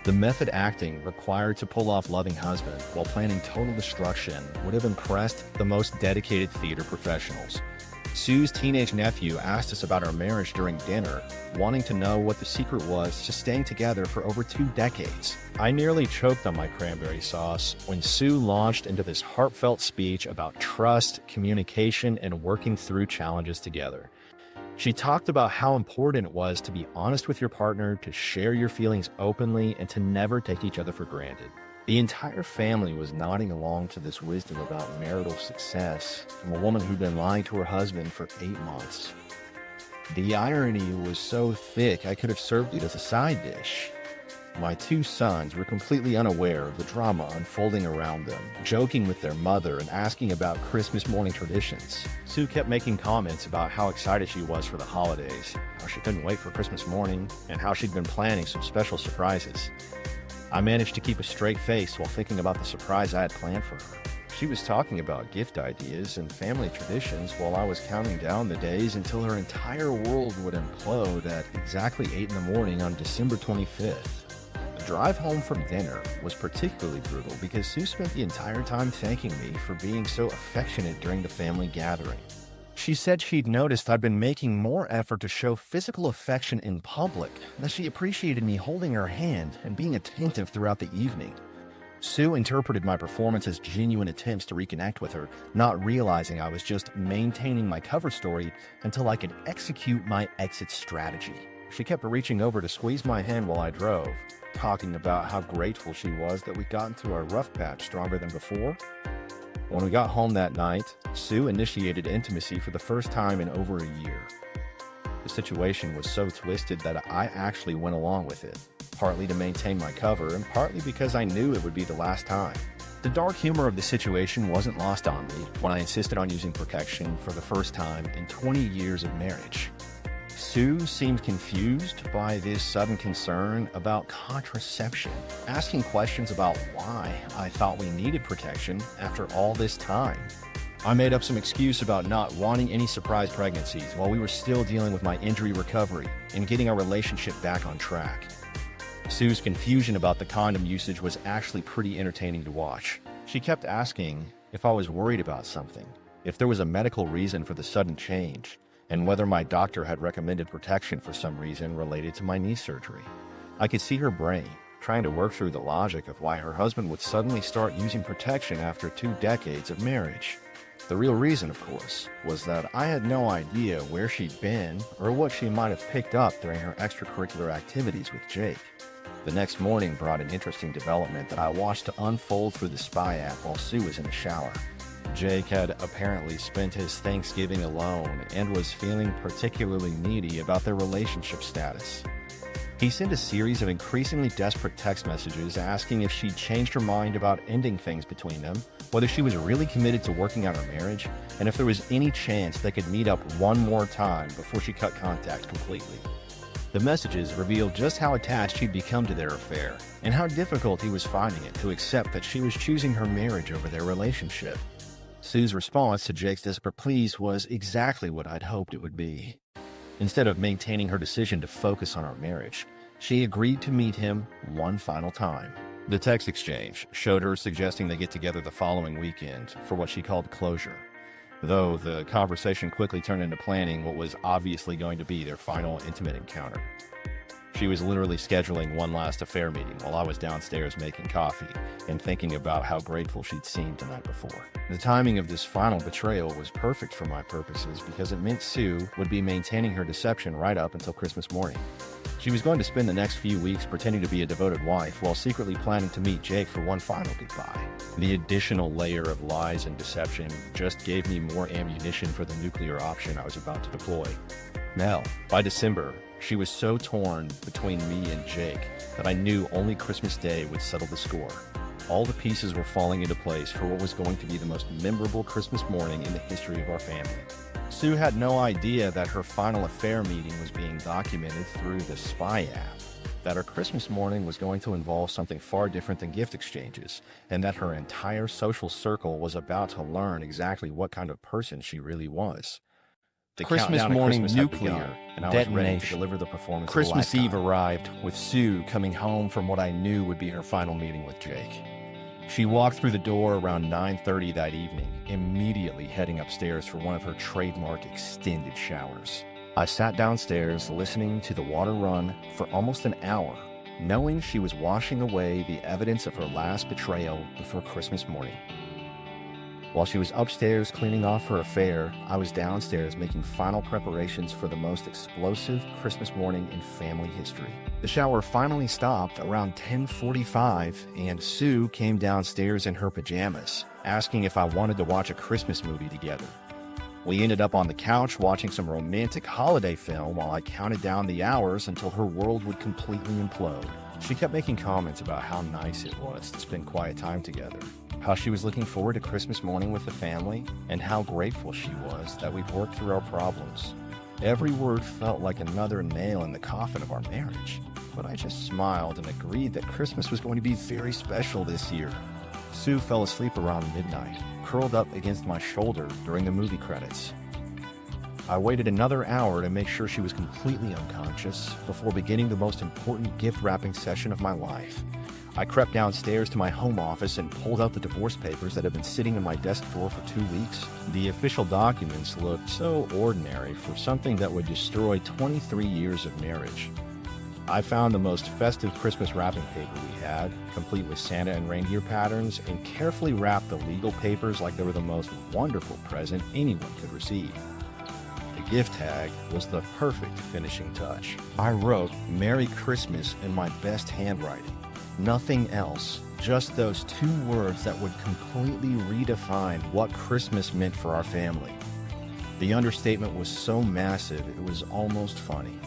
The method acting required to pull off loving husband while planning total destruction would have impressed the most dedicated theater professionals. Sue's teenage nephew asked us about our marriage during dinner, wanting to know what the secret was to staying together for over 2 decades. I nearly choked on my cranberry sauce when Sue launched into this heartfelt speech about trust, communication, and working through challenges together. She talked about how important it was to be honest with your partner, to share your feelings openly, and to never take each other for granted. The entire family was nodding along to this wisdom about marital success from a woman who'd been lying to her husband for 8 months. The irony was so thick I could have served it as a side dish. My 2 sons were completely unaware of the drama unfolding around them, joking with their mother and asking about Christmas morning traditions. Sue kept making comments about how excited she was for the holidays, how she couldn't wait for Christmas morning, and how she'd been planning some special surprises. I managed to keep a straight face while thinking about the surprise I had planned for her. She was talking about gift ideas and family traditions while I was counting down the days until her entire world would implode at exactly 8 in the morning on December 25th. The drive home from dinner was particularly brutal because Sue spent the entire time thanking me for being so affectionate during the family gathering. She said she'd noticed I'd been making more effort to show physical affection in public, that she appreciated me holding her hand and being attentive throughout the evening. Sue interpreted my performance as genuine attempts to reconnect with her, not realizing I was just maintaining my cover story until I could execute my exit strategy. She kept reaching over to squeeze my hand while I drove, talking about how grateful she was that we'd gotten through our rough patch stronger than before. When we got home that night, Sue initiated intimacy for the first time in over a year. The situation was so twisted that I actually went along with it, partly to maintain my cover and partly because I knew it would be the last time. The dark humor of the situation wasn't lost on me when I insisted on using protection for the first time in 20 years of marriage. Sue seemed confused by this sudden concern about contraception, asking questions about why I thought we needed protection after all this time. I made up some excuse about not wanting any surprise pregnancies while we were still dealing with my injury recovery and getting our relationship back on track. Sue's confusion about the condom usage was actually pretty entertaining to watch. She kept asking if I was worried about something, if there was a medical reason for the sudden change, and whether my doctor had recommended protection for some reason related to my knee surgery. I could see her brain trying to work through the logic of why her husband would suddenly start using protection after 2 decades of marriage. The real reason, of course, was that I had no idea where she'd been or what she might have picked up during her extracurricular activities with Jake. The next morning brought an interesting development that I watched unfold through the spy app while Sue was in the shower. Jake had apparently spent his Thanksgiving alone and was feeling particularly needy about their relationship status. He sent a series of increasingly desperate text messages asking if she'd changed her mind about ending things between them, whether she was really committed to working out her marriage, and if there was any chance they could meet up one more time before she cut contact completely. The messages revealed just how attached he'd become to their affair, and how difficult he was finding it to accept that she was choosing her marriage over their relationship. Sue's response to Jake's desperate pleas was exactly what I'd hoped it would be. Instead of maintaining her decision to focus on our marriage, she agreed to meet him one final time. The text exchange showed her suggesting they get together the following weekend for what she called closure, though the conversation quickly turned into planning what was obviously going to be their final intimate encounter. She was literally scheduling one last affair meeting while I was downstairs making coffee and thinking about how grateful she'd seemed the night before. The timing of this final betrayal was perfect for my purposes because it meant Sue would be maintaining her deception right up until Christmas morning. She was going to spend the next few weeks pretending to be a devoted wife while secretly planning to meet Jake for one final goodbye. The additional layer of lies and deception just gave me more ammunition for the nuclear option I was about to deploy. Now, by December, she was so torn between me and Jake that I knew only Christmas Day would settle the score. All the pieces were falling into place for what was going to be the most memorable Christmas morning in the history of our family. Sue had no idea that her final affair meeting was being documented through the spy app, that her Christmas morning was going to involve something far different than gift exchanges, and that her entire social circle was about to learn exactly what kind of person she really was. The Christmas morning nuclear and I was ready to detonation. deliver the performance Christmas of a lifetime. Eve arrived with Sue coming home from what I knew would be her final meeting with Jake. She walked through the door around 9:30 that evening, immediately heading upstairs for one of her trademark extended showers. I sat downstairs listening to the water run for almost an hour, knowing she was washing away the evidence of her last betrayal before Christmas morning. While she was upstairs cleaning off her affair, I was downstairs making final preparations for the most explosive Christmas morning in family history. The shower finally stopped around 10:45, and Sue came downstairs in her pajamas, asking if I wanted to watch a Christmas movie together. We ended up on the couch watching some romantic holiday film while I counted down the hours until her world would completely implode. She kept making comments about how nice it was to spend quiet time together, how she was looking forward to Christmas morning with the family, and how grateful she was that we'd worked through our problems. Every word felt like another nail in the coffin of our marriage, but I just smiled and agreed that Christmas was going to be very special this year. Sue fell asleep around midnight, curled up against my shoulder during the movie credits. I waited another hour to make sure she was completely unconscious before beginning the most important gift wrapping session of my life. I crept downstairs to my home office and pulled out the divorce papers that had been sitting in my desk drawer for 2 weeks. The official documents looked so ordinary for something that would destroy 23 years of marriage. I found the most festive Christmas wrapping paper we had, complete with Santa and reindeer patterns, and carefully wrapped the legal papers like they were the most wonderful present anyone could receive. The gift tag was the perfect finishing touch. I wrote "Merry Christmas" in my best handwriting. Nothing else, just those 2 words that would completely redefine what Christmas meant for our family. The understatement was so massive it was almost funny.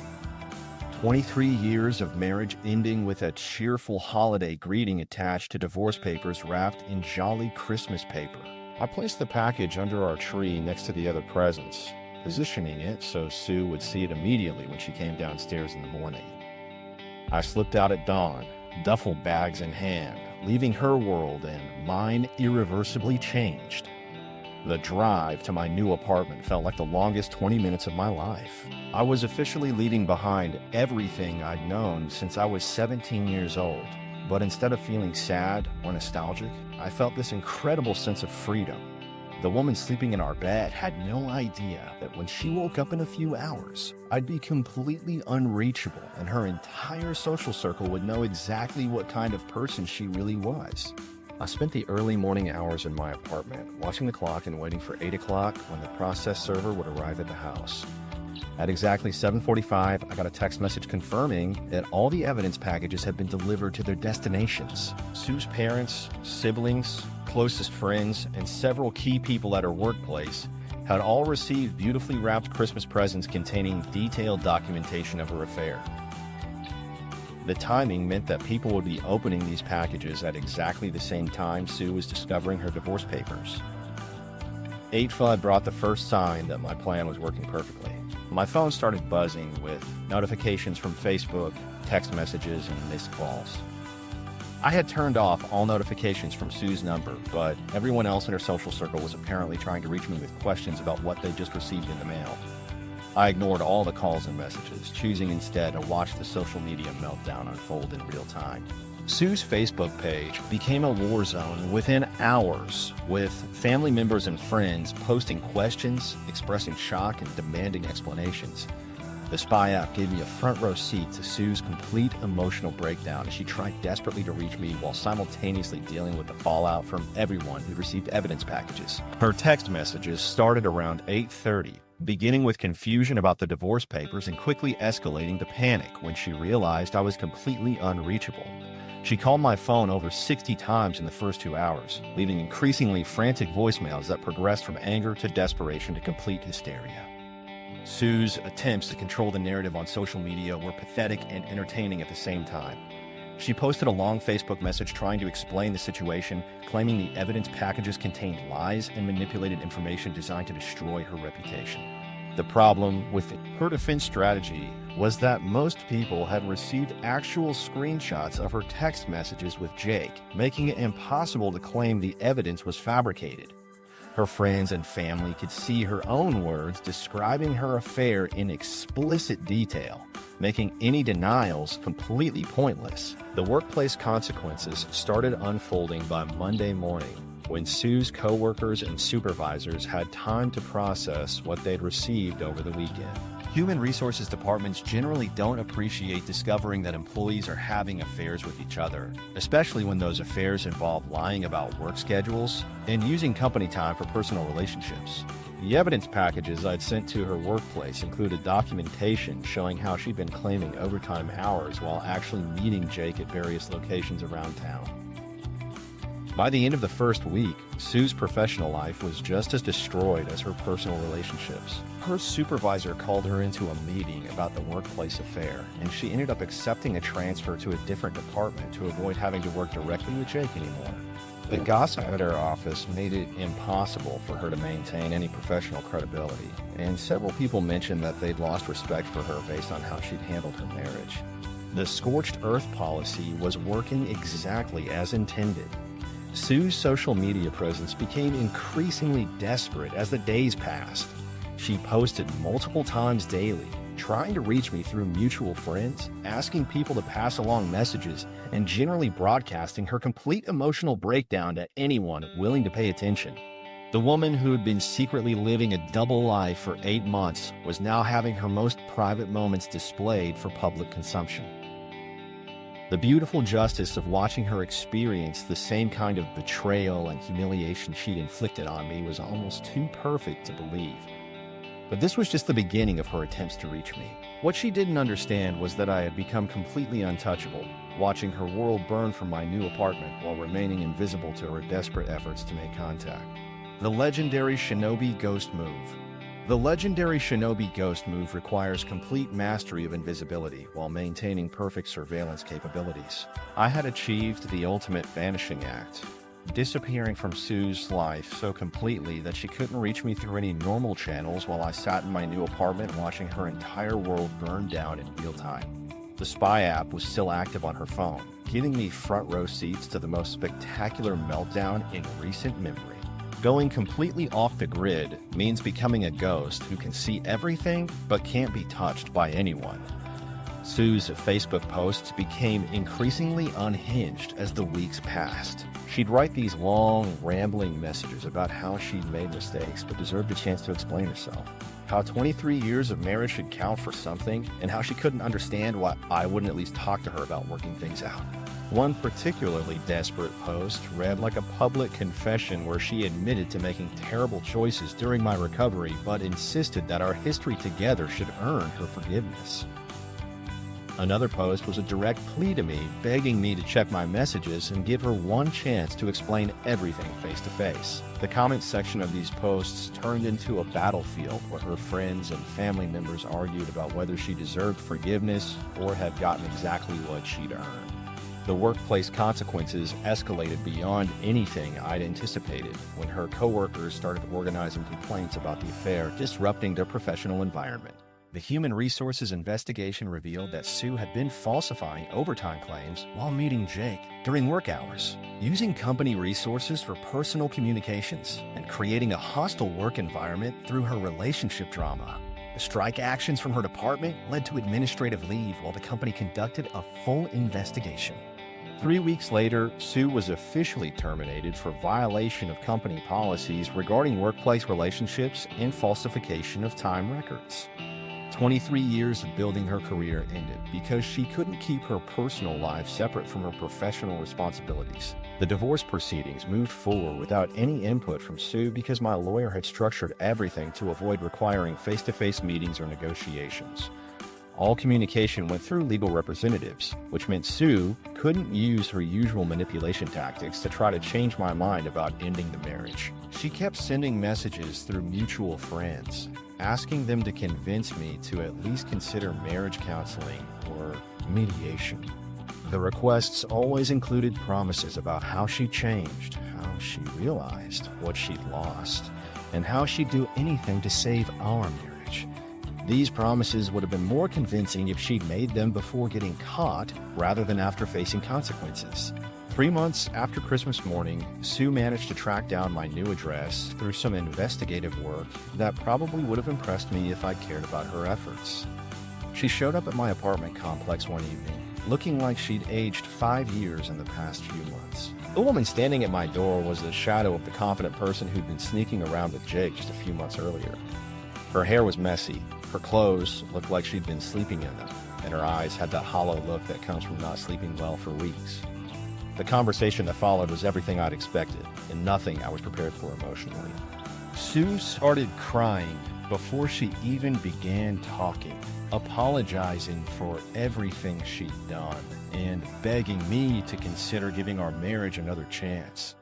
23 years of marriage ending with a cheerful holiday greeting attached to divorce papers wrapped in jolly Christmas paper. I placed the package under our tree next to the other presents, positioning it so Sue would see it immediately when she came downstairs in the morning. I slipped out at dawn, duffel bags in hand, leaving her world and mine irreversibly changed. The drive to my new apartment felt like the longest 20 minutes of my life. I was officially leaving behind everything I'd known since I was 17 years old, but instead of feeling sad or nostalgic, I felt this incredible sense of freedom. The woman sleeping in our bed had no idea that when she woke up in a few hours, I'd be completely unreachable and her entire social circle would know exactly what kind of person she really was. I spent the early morning hours in my apartment, watching the clock and waiting for 8 o'clock when the process server would arrive at the house. At exactly 7:45, I got a text message confirming that all the evidence packages had been delivered to their destinations. Sue's parents, siblings, closest friends, and several key people at her workplace had all received beautifully wrapped Christmas presents containing detailed documentation of her affair. The timing meant that people would be opening these packages at exactly the same time Sue was discovering her divorce papers. 8/5 brought the first sign that my plan was working perfectly. My phone started buzzing with notifications from Facebook, text messages, and missed calls. I had turned off all notifications from Sue's number, but everyone else in her social circle was apparently trying to reach me with questions about what they just received in the mail. I ignored all the calls and messages, choosing instead to watch the social media meltdown unfold in real time. Sue's Facebook page became a war zone within hours, with family members and friends posting questions, expressing shock, and demanding explanations. The spy app gave me a front row seat to Sue's complete emotional breakdown as she tried desperately to reach me while simultaneously dealing with the fallout from everyone who received evidence packages. Her text messages started around 8:30, beginning with confusion about the divorce papers and quickly escalating to panic when she realized I was completely unreachable. She called my phone over 60 times in the first 2 hours, leaving increasingly frantic voicemails that progressed from anger to desperation to complete hysteria. Sue's attempts to control the narrative on social media were pathetic and entertaining at the same time. She posted a long Facebook message trying to explain the situation, claiming the evidence packages contained lies and manipulated information designed to destroy her reputation. The problem with her defense strategy was that most people had received actual screenshots of her text messages with Jake, making it impossible to claim the evidence was fabricated. Her friends and family could see her own words describing her affair in explicit detail, making any denials completely pointless. The workplace consequences started unfolding by Monday morning, when Sue's coworkers and supervisors had time to process what they'd received over the weekend. Human resources departments generally don't appreciate discovering that employees are having affairs with each other, especially when those affairs involve lying about work schedules and using company time for personal relationships. The evidence packages I'd sent to her workplace included documentation showing how she'd been claiming overtime hours while actually meeting Jake at various locations around town. By the end of the first week, Sue's professional life was just as destroyed as her personal relationships. Her supervisor called her into a meeting about the workplace affair, and she ended up accepting a transfer to a different department to avoid having to work directly with Jake anymore. The gossip at her office made it impossible for her to maintain any professional credibility, and several people mentioned that they'd lost respect for her based on how she'd handled her marriage. The scorched earth policy was working exactly as intended. Sue's social media presence became increasingly desperate as the days passed. She posted multiple times daily, trying to reach me through mutual friends, asking people to pass along messages, and generally broadcasting her complete emotional breakdown to anyone willing to pay attention. The woman who had been secretly living a double life for 8 months was now having her most private moments displayed for public consumption. The beautiful justice of watching her experience the same kind of betrayal and humiliation she'd inflicted on me was almost too perfect to believe. But this was just the beginning of her attempts to reach me. What she didn't understand was that I had become completely untouchable, watching her world burn from my new apartment while remaining invisible to her desperate efforts to make contact. The legendary Shinobi Ghost Move. The legendary Shinobi Ghost Move requires complete mastery of invisibility while maintaining perfect surveillance capabilities. I had achieved the ultimate vanishing act, disappearing from Sue's life so completely that she couldn't reach me through any normal channels while I sat in my new apartment watching her entire world burn down in real time. The spy app was still active on her phone, giving me front row seats to the most spectacular meltdown in recent memory. Going completely off the grid means becoming a ghost who can see everything but can't be touched by anyone. Sue's Facebook posts became increasingly unhinged as the weeks passed. She'd write these long, rambling messages about how she'd made mistakes but deserved a chance to explain herself. How 23 years of marriage should count for something, and how she couldn't understand why I wouldn't at least talk to her about working things out. One particularly desperate post read like a public confession where she admitted to making terrible choices during my recovery but insisted that our history together should earn her forgiveness. Another post was a direct plea to me, begging me to check my messages and give her one chance to explain everything face to face. The comment section of these posts turned into a battlefield where her friends and family members argued about whether she deserved forgiveness or had gotten exactly what she'd earned. The workplace consequences escalated beyond anything I'd anticipated when her coworkers started organizing complaints about the affair, disrupting their professional environment. The Human Resources investigation revealed that Sue had been falsifying overtime claims while meeting Jake during work hours, using company resources for personal communications, and creating a hostile work environment through her relationship drama. The strike actions from her department led to administrative leave while the company conducted a full investigation. 3 weeks later, Sue was officially terminated for violation of company policies regarding workplace relationships and falsification of time records. 23 years of building her career ended because she couldn't keep her personal life separate from her professional responsibilities. The divorce proceedings moved forward without any input from Sue because my lawyer had structured everything to avoid requiring face-to-face meetings or negotiations. All communication went through legal representatives, which meant Sue couldn't use her usual manipulation tactics to try to change my mind about ending the marriage. She kept sending messages through mutual friends, asking them to convince me to at least consider marriage counseling or mediation. The requests always included promises about how she changed, how she realized what she'd lost, and how she'd do anything to save our marriage. These promises would have been more convincing if she'd made them before getting caught rather than after facing consequences. 3 months after Christmas morning, Sue managed to track down my new address through some investigative work that probably would have impressed me if I'd cared about her efforts. She showed up at my apartment complex one evening, looking like she'd aged 5 years in the past few months. The woman standing at my door was the shadow of the confident person who'd been sneaking around with Jake just a few months earlier. Her hair was messy, her clothes looked like she'd been sleeping in them, and her eyes had that hollow look that comes from not sleeping well for weeks. The conversation that followed was everything I'd expected, and nothing I was prepared for emotionally. Sue started crying before she even began talking, apologizing for everything she'd done, and begging me to consider giving our marriage another chance.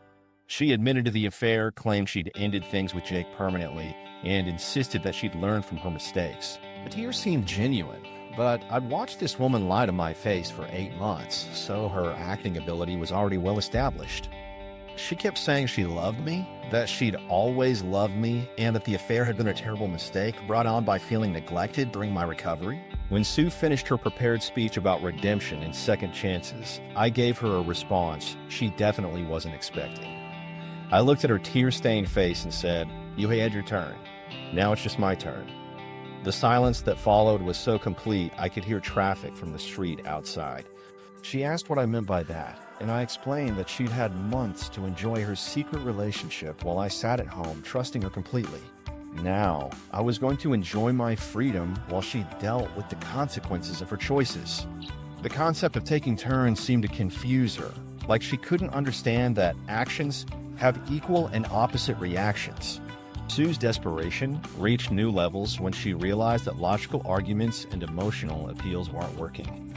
She admitted to the affair, claimed she'd ended things with Jake permanently, and insisted that she'd learned from her mistakes. The tears seemed genuine, but I'd watched this woman lie to my face for 8 months, so her acting ability was already well established. She kept saying she loved me, that she'd always loved me, and that the affair had been a terrible mistake brought on by feeling neglected during my recovery. When Sue finished her prepared speech about redemption and second chances, I gave her a response she definitely wasn't expecting. I looked at her tear-stained face and said, "You had your turn. Now it's just my turn." The silence that followed was so complete I could hear traffic from the street outside. She asked what I meant by that, and I explained that she'd had months to enjoy her secret relationship while I sat at home, trusting her completely. Now, I was going to enjoy my freedom while she dealt with the consequences of her choices. The concept of taking turns seemed to confuse her, like she couldn't understand that actions have equal and opposite reactions. Sue's desperation reached new levels when she realized that logical arguments and emotional appeals weren't working.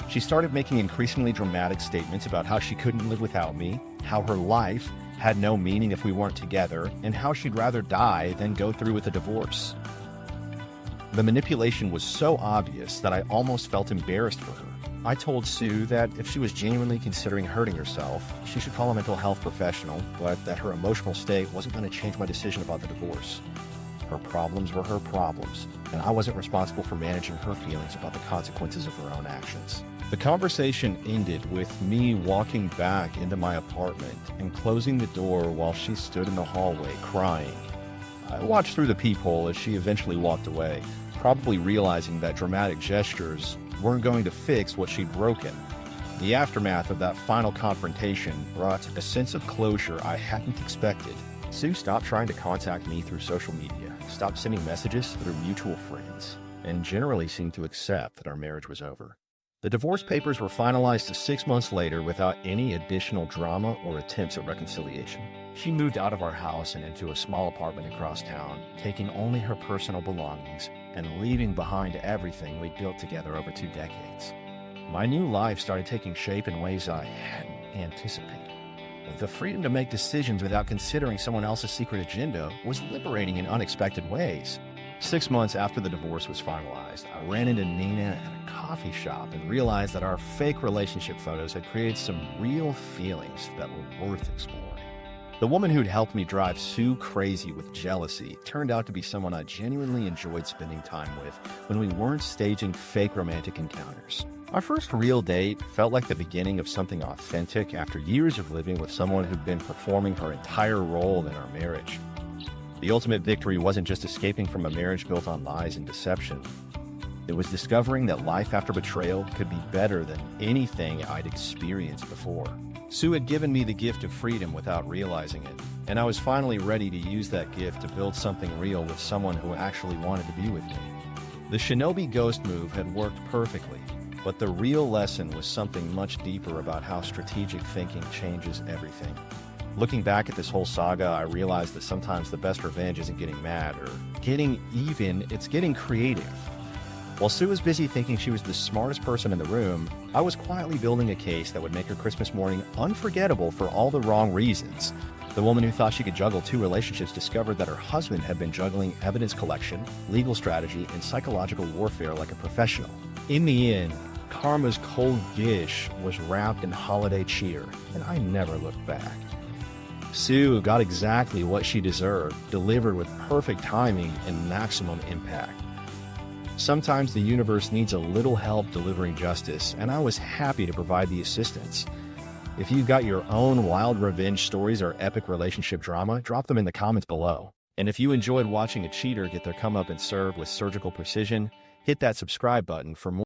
She started making increasingly dramatic statements about how she couldn't live without me, how her life had no meaning if we weren't together, and how she'd rather die than go through with a divorce. The manipulation was so obvious that I almost felt embarrassed for her. I told Sue that if she was genuinely considering hurting herself, she should call a mental health professional, but that her emotional state wasn't going to change my decision about the divorce. Her problems were her problems, and I wasn't responsible for managing her feelings about the consequences of her own actions. The conversation ended with me walking back into my apartment and closing the door while she stood in the hallway crying. I watched through the peephole as she eventually walked away, probably realizing that dramatic gestures weren't going to fix what she'd broken. The aftermath of that final confrontation brought a sense of closure I hadn't expected. Sue stopped trying to contact me through social media, stopped sending messages through mutual friends, and generally seemed to accept that our marriage was over. The divorce papers were finalized 6 months later without any additional drama or attempts at reconciliation. She moved out of our house and into a small apartment across town, taking only her personal belongings, and leaving behind everything we'd built together over 2 decades. My new life started taking shape in ways I hadn't anticipated. The freedom to make decisions without considering someone else's secret agenda was liberating in unexpected ways. 6 months after the divorce was finalized, I ran into Nina at a coffee shop and realized that our fake relationship photos had created some real feelings that were worth exploring. The woman who'd helped me drive Sue crazy with jealousy turned out to be someone I genuinely enjoyed spending time with when we weren't staging fake romantic encounters. Our first real date felt like the beginning of something authentic after years of living with someone who'd been performing her entire role in our marriage. The ultimate victory wasn't just escaping from a marriage built on lies and deception. It was discovering that life after betrayal could be better than anything I'd experienced before. Sue had given me the gift of freedom without realizing it, and I was finally ready to use that gift to build something real with someone who actually wanted to be with me. The Shinobi Ghost move had worked perfectly, but the real lesson was something much deeper about how strategic thinking changes everything. Looking back at this whole saga, I realized that sometimes the best revenge isn't getting mad or getting even, it's getting creative. While Sue was busy thinking she was the smartest person in the room, I was quietly building a case that would make her Christmas morning unforgettable for all the wrong reasons. The woman who thought she could juggle 2 relationships discovered that her husband had been juggling evidence collection, legal strategy, and psychological warfare like a professional. In the end, Karma's cold dish was wrapped in holiday cheer, and I never looked back. Sue got exactly what she deserved, delivered with perfect timing and maximum impact. Sometimes the universe needs a little help delivering justice, and I was happy to provide the assistance. If you've got your own wild revenge stories or epic relationship drama, drop them in the comments below. And if you enjoyed watching a cheater get their comeuppance served with surgical precision, hit that subscribe button for more.